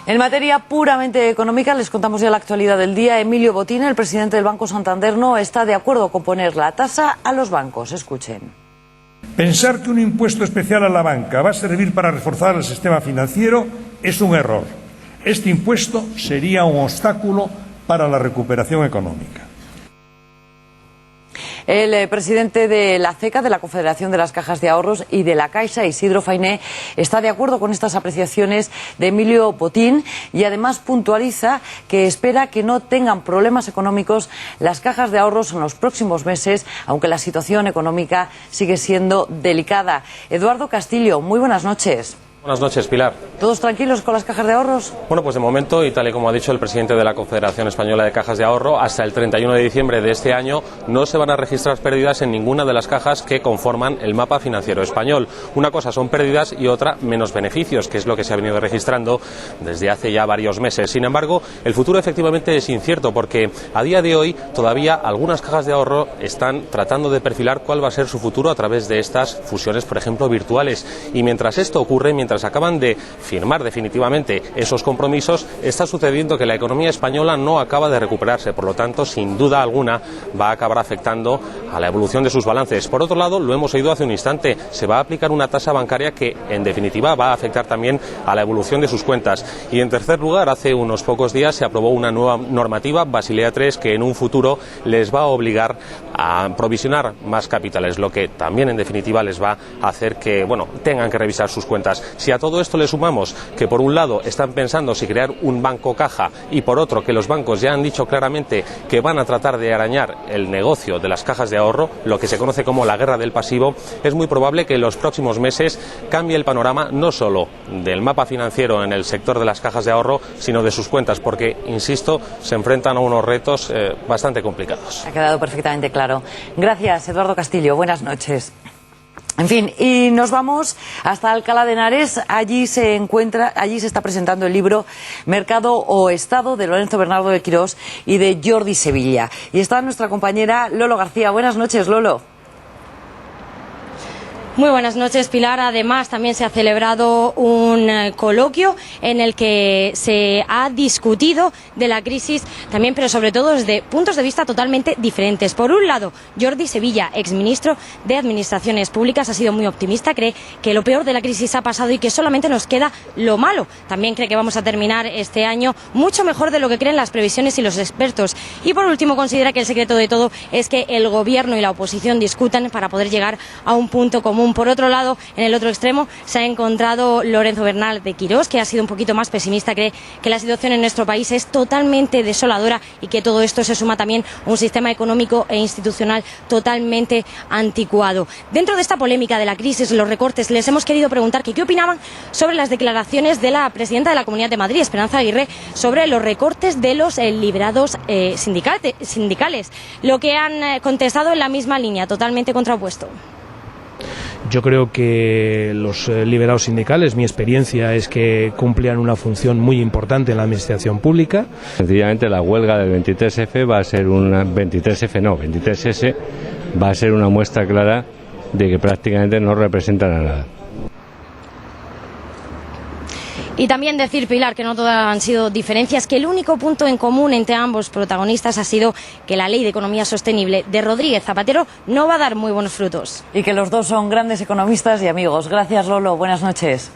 En materia puramente económica, les contamos ya la actualidad del día. Emilio Botín, el presidente del Banco Santander, no está de acuerdo con poner la tasa a los bancos. Escuchen. Pensar que un impuesto especial a la banca va a servir para reforzar el sistema financiero es un error. Este impuesto sería un obstáculo para la recuperación económica. El presidente de la CECA, de la Confederación de las Cajas de Ahorros, y de la Caixa, Isidro Fainé, está de acuerdo con estas apreciaciones de Emilio Botín y además puntualiza que espera que no tengan problemas económicos las cajas de ahorros en los próximos meses, aunque la situación económica sigue siendo delicada. Eduardo Castillo, muy buenas noches. Buenas noches, Pilar. ¿Todos tranquilos con las cajas de ahorros? Bueno, pues de momento, y tal y como ha dicho el presidente de la Confederación Española de Cajas de Ahorro, hasta el 31 de diciembre de este año no se van a registrar pérdidas en ninguna de las cajas que conforman el mapa financiero español. Una cosa son pérdidas y otra menos beneficios, que es lo que se ha venido registrando desde hace ya varios meses. Sin embargo, el futuro efectivamente es incierto porque a día de hoy todavía algunas cajas de ahorro están tratando de perfilar cuál va a ser su futuro a través de estas fusiones, por ejemplo, virtuales. Y mientras esto ocurre, mientras acaban de firmar definitivamente esos compromisos, está sucediendo que la economía española no acaba de recuperarse. Por lo tanto, sin duda alguna, va a acabar afectando a la evolución de sus balances. Por otro lado, lo hemos oído hace un instante, se va a aplicar una tasa bancaria que, en definitiva, va a afectar también a la evolución de sus cuentas. Y, en tercer lugar, hace unos pocos días se aprobó una nueva normativa, Basilea III, que en un futuro les va a obligar a provisionar más capitales, lo que también, en definitiva, les va a hacer que, tengan que revisar sus cuentas. Si a todo esto le sumamos que, por un lado, están pensando si crear un banco caja y, por otro, que los bancos ya han dicho claramente que van a tratar de arañar el negocio de las cajas de ahorro, lo que se conoce como la guerra del pasivo, es muy probable que en los próximos meses cambie el panorama no solo del mapa financiero en el sector de las cajas de ahorro, sino de sus cuentas, porque, insisto, se enfrentan a unos retos bastante complicados. Ha quedado perfectamente claro. Gracias, Eduardo Castillo. Buenas noches. En fin, y nos vamos hasta Alcalá de Henares. Allí se está presentando el libro Mercado o Estado, de Lorenzo Bernardo de Quirós y de Jordi Sevilla. Y está nuestra compañera Lolo García. Buenas noches, Lolo. Muy buenas noches, Pilar. Además, también se ha celebrado un coloquio en el que se ha discutido de la crisis también, pero sobre todo desde puntos de vista totalmente diferentes. Por un lado, Jordi Sevilla, exministro de Administraciones Públicas, ha sido muy optimista, cree que lo peor de la crisis ha pasado y que solamente nos queda lo malo. También cree que vamos a terminar este año mucho mejor de lo que creen las previsiones y los expertos. Y por último, considera que el secreto de todo es que el gobierno y la oposición discutan para poder llegar a un punto común. Por otro lado, en el otro extremo se ha encontrado Lorenzo Bernal de Quirós, que ha sido un poquito más pesimista, cree que la situación en nuestro país es totalmente desoladora y que todo esto se suma también a un sistema económico e institucional totalmente anticuado. Dentro de esta polémica de la crisis, los recortes, les hemos querido preguntar qué opinaban sobre las declaraciones de la presidenta de la Comunidad de Madrid, Esperanza Aguirre, sobre los recortes de los liberados sindicales. Lo que han contestado en la misma línea, totalmente contrapuesto. Yo creo que los liberados sindicales, mi experiencia es que cumplían una función muy importante en la administración pública. Sencillamente la huelga del 23F va a ser 23S va a ser una muestra clara de que prácticamente no representan a nada. Y también decir, Pilar, que no todas han sido diferencias, que el único punto en común entre ambos protagonistas ha sido que la Ley de Economía Sostenible de Rodríguez Zapatero no va a dar muy buenos frutos. Y que los dos son grandes economistas y amigos. Gracias, Lolo. Buenas noches.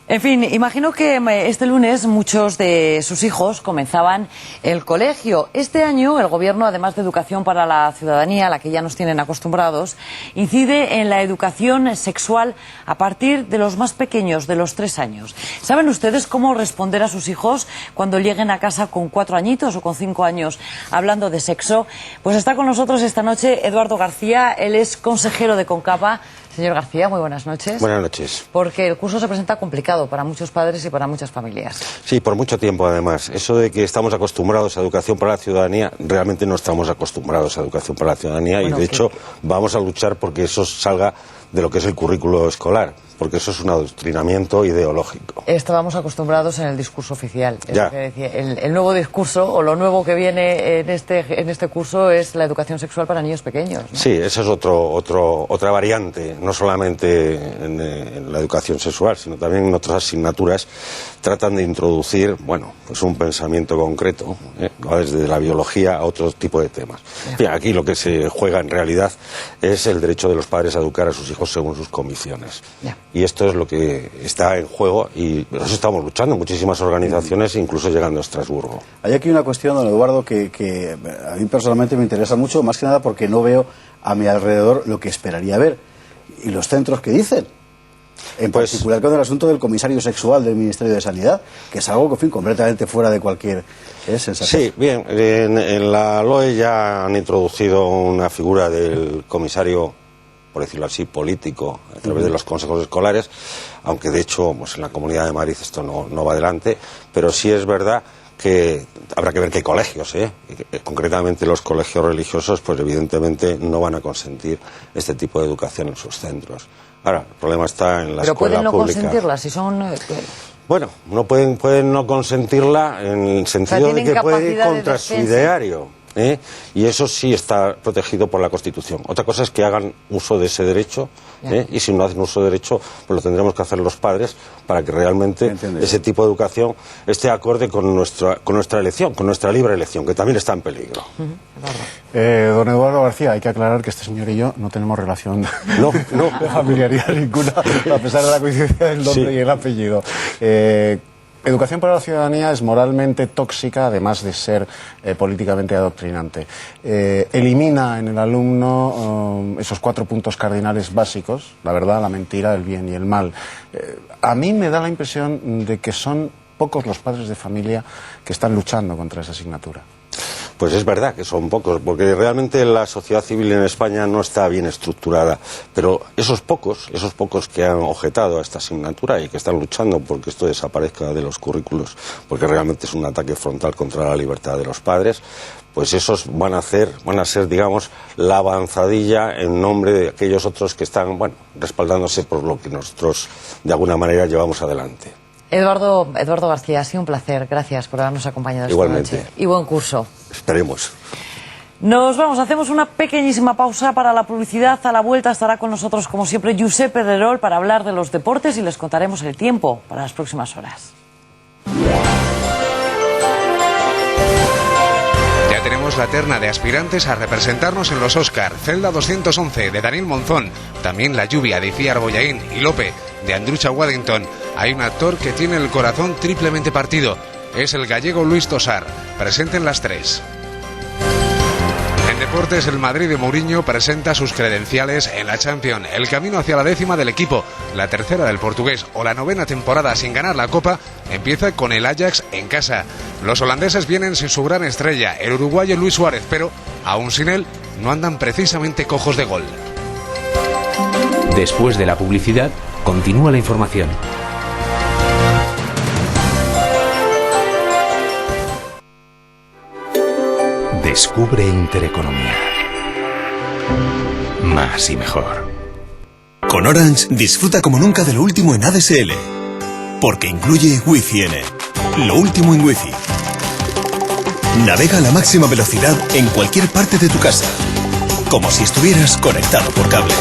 En fin, imagino que este lunes muchos de sus hijos comenzaban el colegio. Este año el Gobierno, además de Educación para la Ciudadanía, a la que ya nos tienen acostumbrados, incide en la educación sexual a partir de los más pequeños, de los 3 años. ¿Saben ustedes cómo responder a sus hijos cuando lleguen a casa con 4 añitos o con 5 años hablando de sexo? Pues está con nosotros esta noche Eduardo García, él es consejero de CONCAPA. Señor García, muy buenas noches. Buenas noches. Porque el curso se presenta complicado para muchos padres y para muchas familias. Sí, por mucho tiempo además. Eso de que estamos acostumbrados a educación para la ciudadanía, realmente no estamos acostumbrados a educación para la ciudadanía y de hecho vamos a luchar porque eso salga de lo que es el currículo escolar, porque eso es un adoctrinamiento ideológico. Estábamos acostumbrados en el discurso oficial. Es Ya. lo que decía. El nuevo discurso, o lo nuevo que viene en este curso, es la educación sexual para niños pequeños, ¿no? Sí, esa es otra variante, no solamente en la educación sexual, sino también en otras asignaturas. Tratan de introducir, bueno, pues un pensamiento concreto, va desde la biología a otro tipo de temas. En fin, aquí lo que se juega en realidad es el derecho de los padres a educar a sus hijos según sus convicciones. Y esto es lo que está en juego y por eso estamos luchando en muchísimas organizaciones, incluso llegando a Estrasburgo. Hay aquí una cuestión, don Eduardo, que a mí personalmente me interesa mucho, más que nada porque no veo a mi alrededor lo que esperaría ver. Y los centros que dicen, en particular con el asunto del comisario sexual del Ministerio de Sanidad, que es algo que, en fin, completamente fuera de cualquier sensación. Sí, bien, en la LOE ya han introducido una figura del comisario, por decirlo así, político, a través de los consejos escolares, aunque de hecho pues en la Comunidad de Madrid esto no va adelante, pero sí es verdad que habrá que ver qué colegios, concretamente los colegios religiosos, pues evidentemente no van a consentir este tipo de educación en sus centros. Ahora, el problema está en la Pero escuela pueden no pública. consentirla si son... Bueno, no pueden no consentirla en el sentido de que puede ir contra su ideario. Y eso sí está protegido por la Constitución. Otra cosa es que hagan uso de ese derecho, y si no hacen uso de derecho, pues lo tendremos que hacer los padres para que realmente ese tipo de educación esté acorde con nuestra elección, con nuestra libre elección, que también está en peligro. Don Eduardo García, hay que aclarar que este señor y yo no tenemos relación de familiaridad ninguna, a pesar de la coincidencia del nombre y el apellido. Educación para la ciudadanía es moralmente tóxica, además de ser políticamente adoctrinante. Elimina en el alumno esos 4 puntos cardinales básicos, la verdad, la mentira, el bien y el mal. A mí me da la impresión de que son pocos los padres de familia que están luchando contra esa asignatura. Pues es verdad que son pocos, porque realmente la sociedad civil en España no está bien estructurada, pero esos pocos que han objetado a esta asignatura y que están luchando porque esto desaparezca de los currículos, porque realmente es un ataque frontal contra la libertad de los padres, pues esos van a ser, digamos, la avanzadilla en nombre de aquellos otros que están, respaldándose por lo que nosotros de alguna manera llevamos adelante. Eduardo García, ha sido un placer. Gracias por habernos acompañado Igualmente. esta noche. Y buen curso. Esperemos. Nos vamos, hacemos una pequeñísima pausa para la publicidad. A la vuelta estará con nosotros, como siempre, Josep Pedrerol para hablar de los deportes y les contaremos el tiempo para las próximas horas. Ya tenemos la terna de aspirantes a representarnos en los Oscar. Celda 211 de Daniel Monzón, también La lluvia de Iciar Bollaín y Lope de Andrucha Waddington. Hay un actor que tiene el corazón triplemente partido. Es el gallego Luis Tosar. Presente en las 3. En deportes, el Madrid de Mourinho presenta sus credenciales en la Champions. El camino hacia la 10ª del equipo, la 3ª del portugués o la 9ª temporada sin ganar la Copa empieza con el Ajax en casa. Los holandeses vienen sin su gran estrella, el uruguayo Luis Suárez, pero aún sin él no andan precisamente cojos de gol. Después de la publicidad, continúa la información. Descubre Intereconomía. Más y mejor. Con Orange disfruta como nunca de lo último en ADSL. Porque incluye Wi-Fi N. Lo último en Wi-Fi. Navega a la máxima velocidad en cualquier parte de tu casa. Como si estuvieras conectado por cable.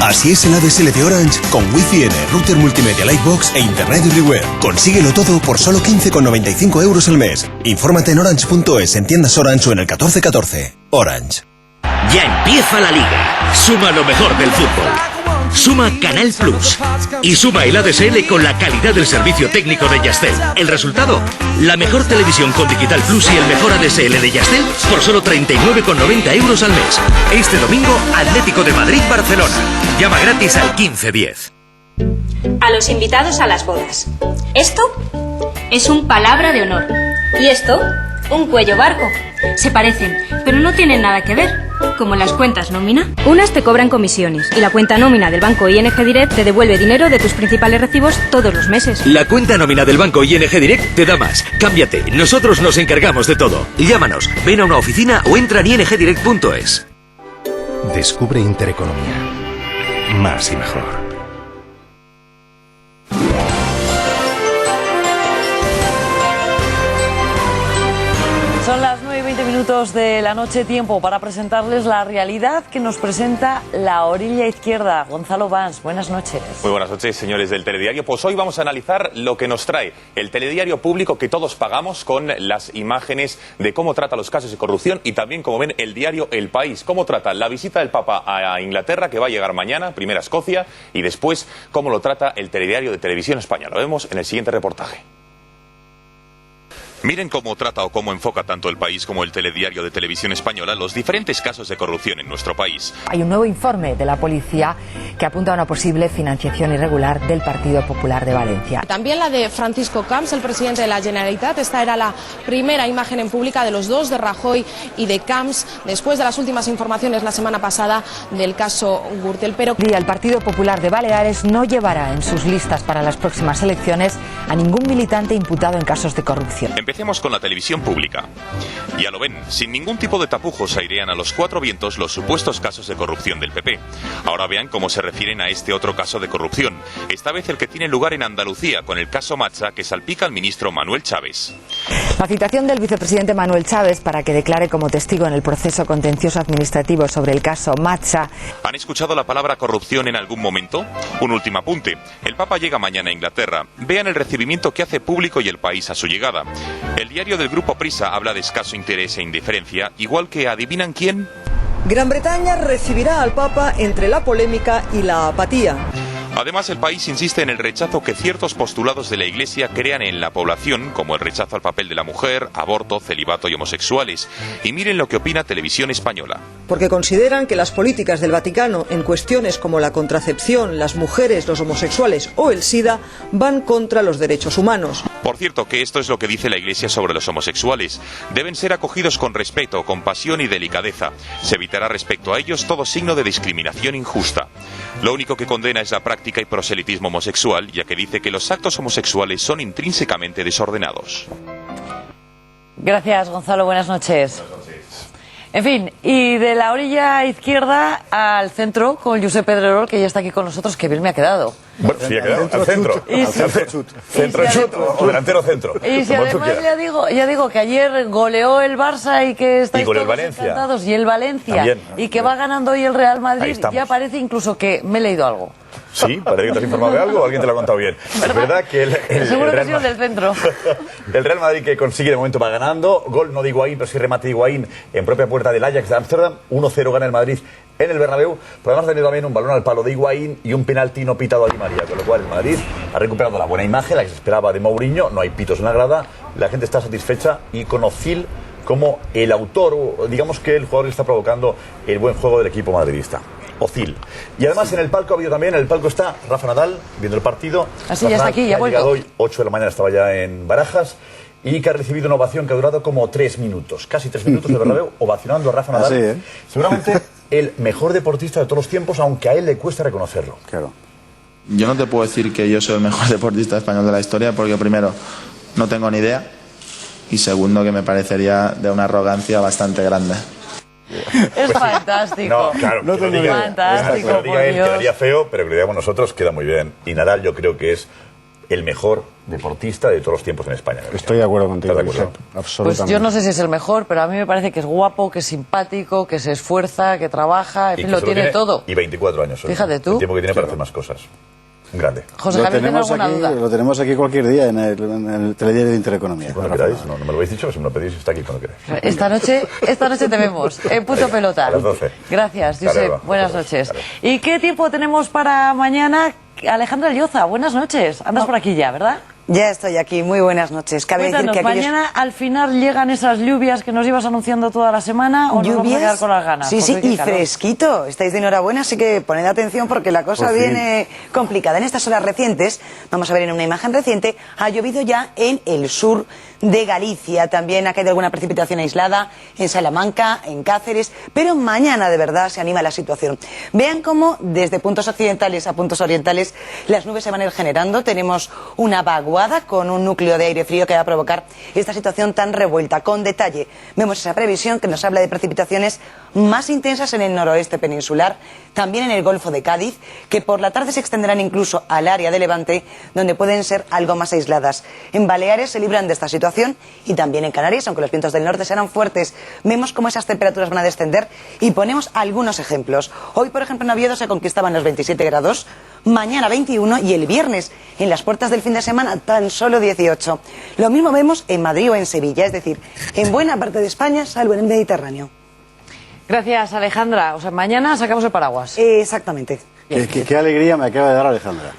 Así es el ADSL de Orange con Wi-Fi N, router multimedia Lightbox e Internet Everywhere. Consíguelo todo por solo 15,95 € al mes. Infórmate en orange.es, en tiendas Orange o en el 1414. Orange. Ya empieza la Liga. Suma lo mejor del fútbol. Suma Canal Plus y suma el ADSL con la calidad del servicio técnico de Yastel. El resultado, la mejor televisión con Digital Plus y el mejor ADSL de Yastel por solo 39,90 euros al mes. Este domingo, Atlético de Madrid-Barcelona. Llama gratis al 1510. A los invitados a las bodas. Esto es un palabra de honor. Y esto, un cuello barco. Se parecen, pero no tienen nada que ver. Como las cuentas nómina. Unas te cobran comisiones y la cuenta nómina del banco ING Direct te devuelve dinero de tus principales recibos todos los meses. La cuenta nómina del banco ING Direct te da más. Cámbiate, nosotros nos encargamos de todo. Llámanos, ven a una oficina o entra en ingdirect.es. Descubre Intereconomía. Más y mejor. Son las 9:20 de la noche, tiempo para presentarles la realidad que nos presenta la orilla izquierda. Gonzalo Vans, buenas noches. Muy buenas noches, señores del Telediario. Pues hoy vamos a analizar lo que nos trae el telediario público que todos pagamos, con las imágenes de cómo trata los casos de corrupción y también, como ven, el diario El País. Cómo trata la visita del Papa a Inglaterra, que va a llegar mañana, primero a Escocia, y después cómo lo trata el telediario de Televisión Española. Lo vemos en el siguiente reportaje. Miren cómo trata o cómo enfoca tanto El País como el telediario de Televisión Española los diferentes casos de corrupción en nuestro país. Hay un nuevo informe de la policía que apunta a una posible financiación irregular del Partido Popular de Valencia. También la de Francisco Camps, el presidente de la Generalitat. Esta era la primera imagen en pública de los dos, de Rajoy y de Camps, después de las últimas informaciones la semana pasada del caso Gürtel. Pero el Partido Popular de Baleares no llevará en sus listas para las próximas elecciones a ningún militante imputado en casos de corrupción. Empecemos con la televisión pública. Ya lo ven, sin ningún tipo de tapujos airean a los cuatro vientos los supuestos casos de corrupción del PP. Ahora vean cómo se refieren a este otro caso de corrupción, esta vez el que tiene lugar en Andalucía, con el caso Macha, que salpica al ministro Manuel Chávez. La citación del vicepresidente Manuel Chávez para que declare como testigo en el proceso contencioso administrativo sobre el caso Macha. ¿Han escuchado la palabra corrupción en algún momento? Un último apunte. El Papa llega mañana a Inglaterra. Vean el recibimiento que hace público y El País a su llegada. El diario del Grupo Prisa habla de escaso interés e indiferencia, igual que ¿adivinan quién? Gran Bretaña recibirá al Papa entre la polémica y la apatía. Además, El País insiste en el rechazo que ciertos postulados de la Iglesia crean en la población, como el rechazo al papel de la mujer, aborto, celibato y homosexuales. Y miren lo que opina Televisión Española. Porque consideran que las políticas del Vaticano en cuestiones como la contracepción, las mujeres, los homosexuales o el SIDA van contra los derechos humanos. Por cierto, que esto es lo que dice la Iglesia sobre los homosexuales. Deben ser acogidos con respeto, compasión y delicadeza. Se evitará respecto a ellos todo signo de discriminación injusta. Lo único que condena es la práctica y proselitismo homosexual, ya que dice que los actos homosexuales son intrínsecamente desordenados. Gracias, Gonzalo. Buenas noches. En fin, y de la orilla izquierda al centro, con Josep Pedrerol, que ya está aquí con nosotros, que bien me ha quedado. Bueno, sí, ha quedado al centro. Centro chut o delantero centro. Y si además ya digo que ayer goleó el Barça y que estáis todos encantados, y el Valencia, también, y que va ganando hoy el Real Madrid, ya parece incluso que me he leído algo. Sí, parece que te has informado de algo o alguien te lo ha contado bien. Es verdad que seguro que ha sido del centro. El Real Madrid, que consigue de momento, va ganando. Gol no de Higuaín, pero sí remate de Higuaín en propia puerta del Ajax de Ámsterdam. 1-0 gana el Madrid en el Bernabéu. Pero además ha tenido también un balón al palo de Higuaín y un penalti no pitado a Di María. Con lo cual el Madrid ha recuperado la buena imagen, la que se esperaba de Mourinho. No hay pitos en la grada. La gente está satisfecha y con Özil como el autor, o digamos que el jugador que está provocando el buen juego del equipo madridista. Özil. Y además en el palco ha habido también, en el palco está Rafa Nadal viendo el partido. Así ya está aquí, ya ha vuelto. Hoy 8 de la mañana, estaba ya en Barajas, y que ha recibido una ovación que ha durado como 3 minutos, casi 3 minutos de Bernabéu, ovacionando a Rafa Nadal. Así, seguramente el mejor deportista de todos los tiempos, aunque a él le cuesta reconocerlo. Claro. Yo no te puedo decir que yo soy el mejor deportista español de la historia, porque primero, no tengo ni idea, y segundo, que me parecería de una arrogancia bastante grande. Es fantástico. No, claro, no que lo diga, fantástico, que lo diga él, Dios. quedaría feo, pero que lo digamos nosotros queda muy bien. Y Nadal yo creo que es el mejor deportista de todos los tiempos en España. Estoy de acuerdo contigo, ¿Estás de acuerdo? Absolutamente. Pues yo no sé si es el mejor, pero a mí me parece que es guapo, que es simpático, que se esfuerza, que trabaja, en fin, lo tiene todo. Y 24 años. Fíjate tú. El tiempo que tiene para hacer más cosas. Un grande. José Javier, ¿tiene alguna duda? Lo tenemos aquí cualquier día en el telediario de Intereconomía. Cuando queráis, no me lo habéis dicho, si me lo pedís, está aquí cuando queráis. Esta noche te vemos en Punto Pelota. A las 12. Gracias, Josep. Buenas noches. ¿Y qué tiempo tenemos para mañana? Alejandra Lloza, buenas noches. Andas por aquí ya, ¿verdad? Ya estoy aquí, muy buenas noches. Cuéntanos, ¿mañana al final llegan esas lluvias que nos ibas anunciando toda la semana o nos vamos a quedar con las ganas? Sí, y fresquito. Estáis de enhorabuena, así que poned atención porque la cosa viene complicada. En estas horas recientes, vamos a ver en una imagen reciente, ha llovido ya en el sur de Galicia. También ha caído alguna precipitación aislada en Salamanca, en Cáceres, pero mañana de verdad se anima la situación. Vean cómo desde puntos occidentales a puntos orientales las nubes se van a ir generando. Tenemos una vaguada con un núcleo de aire frío que va a provocar esta situación tan revuelta. Con detalle, vemos esa previsión que nos habla de precipitaciones más intensas en el noroeste peninsular, también en el Golfo de Cádiz, que por la tarde se extenderán incluso al área de Levante, donde pueden ser algo más aisladas. En Baleares se libran de esta situación y también en Canarias, aunque los vientos del norte serán fuertes. Vemos cómo esas temperaturas van a descender y ponemos algunos ejemplos. Hoy, por ejemplo, en Oviedo se conquistaban los 27 grados, mañana 21 y el viernes, en las puertas del fin de semana, tan solo 18. Lo mismo vemos en Madrid o en Sevilla, es decir, en buena parte de España, salvo en el Mediterráneo. Gracias, Alejandra. O sea, mañana sacamos el paraguas. Exactamente. Qué alegría me acaba de dar Alejandra.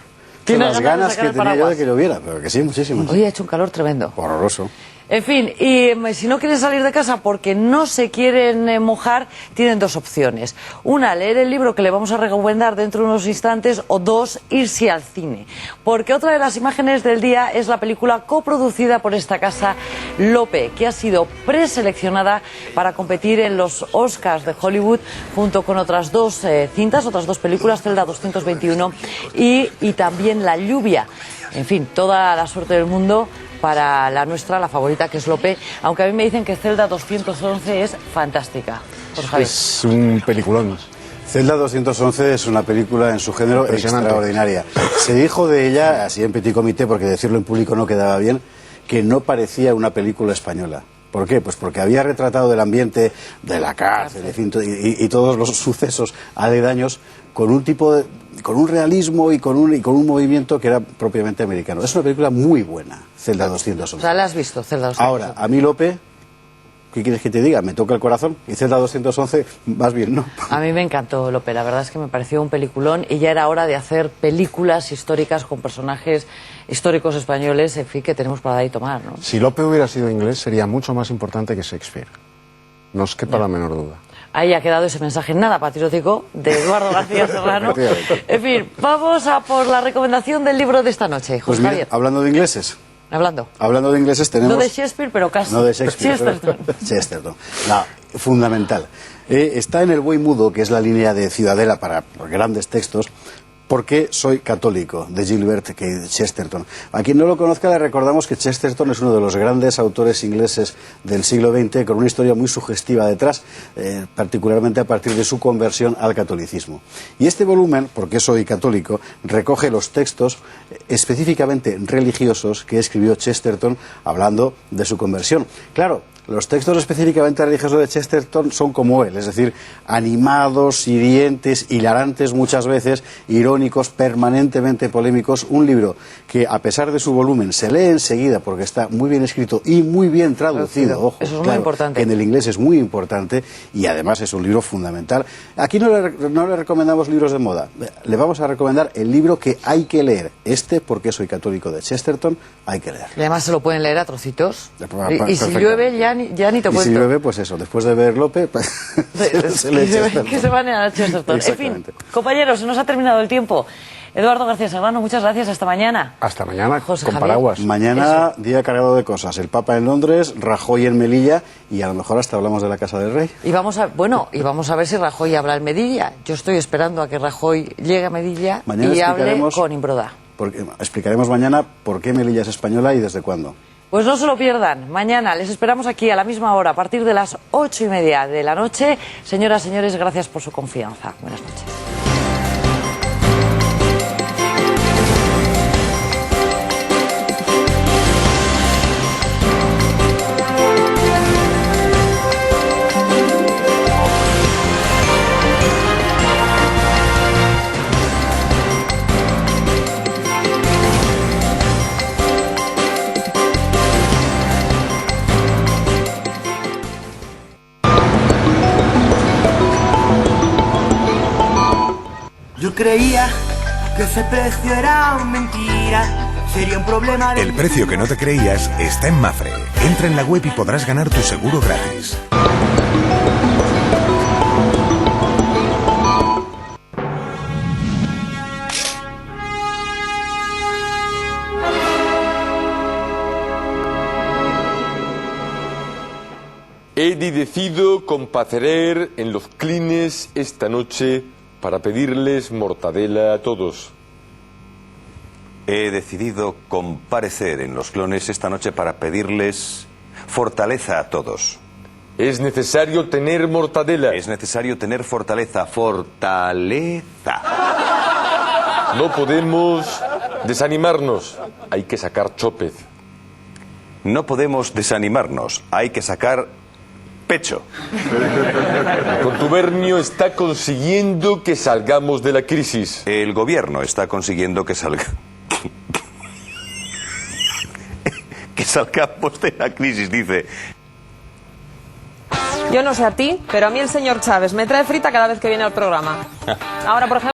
Las ganas que tenía yo de que lloviera, pero que sí, muchísimas. Hoy ha hecho un calor tremendo. Horroroso. En fin, y si no quieren salir de casa porque no se quieren mojar, tienen dos opciones. Una, leer el libro que le vamos a recomendar dentro de unos instantes, o dos, irse al cine. Porque otra de las imágenes del día es la película coproducida por esta casa, Lope, que ha sido preseleccionada para competir en los Oscars de Hollywood junto con otras dos cintas, otras dos películas, Celda 221 y también La lluvia. En fin, toda la suerte del mundo para la nuestra, la favorita, que es Lope, aunque a mí me dicen que Celda 211 es fantástica. Es un peliculón. Celda 211 es una película en su género extraordinaria. Se dijo de ella, así en petit comité, porque decirlo en público no quedaba bien, que no parecía una película española. ¿Por qué? Pues porque había retratado el ambiente de la cárcel, y todos los sucesos aledaños con un realismo y con un movimiento que era propiamente americano. Es una película muy buena, Celda 211. O sea, ¿la has visto, Celda 211? Ahora, a mí Lope, ¿qué quieres que te diga? Me toca el corazón. Y Celda 211, más bien, ¿no? A mí me encantó Lope, la verdad es que me pareció un peliculón y ya era hora de hacer películas históricas con personajes históricos españoles, en fin, que tenemos para dar y tomar, ¿no? Si Lope hubiera sido inglés, sería mucho más importante que Shakespeare. No os quepa la menor duda. Ahí ha quedado ese mensaje nada patriótico de Eduardo García Serrano. En fin, vamos a por la recomendación del libro de esta noche, José Pues mira, Javier. hablando de ingleses. Hablando de ingleses tenemos... No de Shakespeare, pero casi. No de Shakespeare, Chesterton. La fundamental. Está en El Buey Mudo, que es la línea de Ciudadela para grandes textos, porque soy católico, de Gilbert Chesterton. A quien no lo conozca le recordamos que Chesterton es uno de los grandes autores ingleses del siglo XX, con una historia muy sugestiva detrás, particularmente a partir de su conversión al catolicismo. Y este volumen, porque soy católico, recoge los textos específicamente religiosos que escribió Chesterton hablando de su conversión. Claro, los textos específicamente religiosos de Chesterton son como él, es decir, animados, hirientes, hilarantes muchas veces, irónicos, permanentemente polémicos. Un libro que, a pesar de su volumen, se lee enseguida porque está muy bien escrito y muy bien traducido. Ojo, eso es muy importante. En el inglés es muy importante y además es un libro fundamental. Aquí no le recomendamos libros de moda, le vamos a recomendar el libro que hay que leer. Porque soy católico, de Chesterton, hay que leer. Y además se lo pueden leer a trocitos. Y si llueve ya ni te cuento. Y si llueve, pues eso, después de ver Lope, pues se le echa que se van a Chesterton. En fin, compañeros, se nos ha terminado el tiempo. Eduardo García Serrano, muchas gracias, hasta mañana. Hasta mañana, José con Javier. paraguas. Mañana, día cargado de cosas. El Papa en Londres, Rajoy en Melilla y a lo mejor hasta hablamos de la Casa del Rey. Y vamos a ver si Rajoy habla en Melilla. Yo estoy esperando a que Rajoy llegue a Melilla mañana y hable con Imbroda. Explicaremos mañana por qué Melilla es española y desde cuándo. Pues no se lo pierdan. Mañana les esperamos aquí a la misma hora, a partir de las 8:30 de la noche. Señoras, señores, gracias por su confianza. Buenas noches. creía que ese precio era mentira. Sería un problema de... El precio que no te creías está en Mafre. Entra en la web y podrás ganar tu seguro gratis. He decidido comparecer en los clines esta noche para pedirles mortadela a todos. He decidido comparecer en los clones esta noche para pedirles fortaleza a todos. Es necesario tener mortadela. Es necesario tener fortaleza. Fortaleza. No podemos desanimarnos. Hay que sacar chópez. No podemos desanimarnos. Hay que sacar pecho. El contubernio está consiguiendo que salgamos de la crisis. El gobierno está consiguiendo que salgamos de la crisis, dice. Yo no sé a ti, pero a mí el señor Chávez me trae frita cada vez que viene al programa. Ahora, por ejemplo,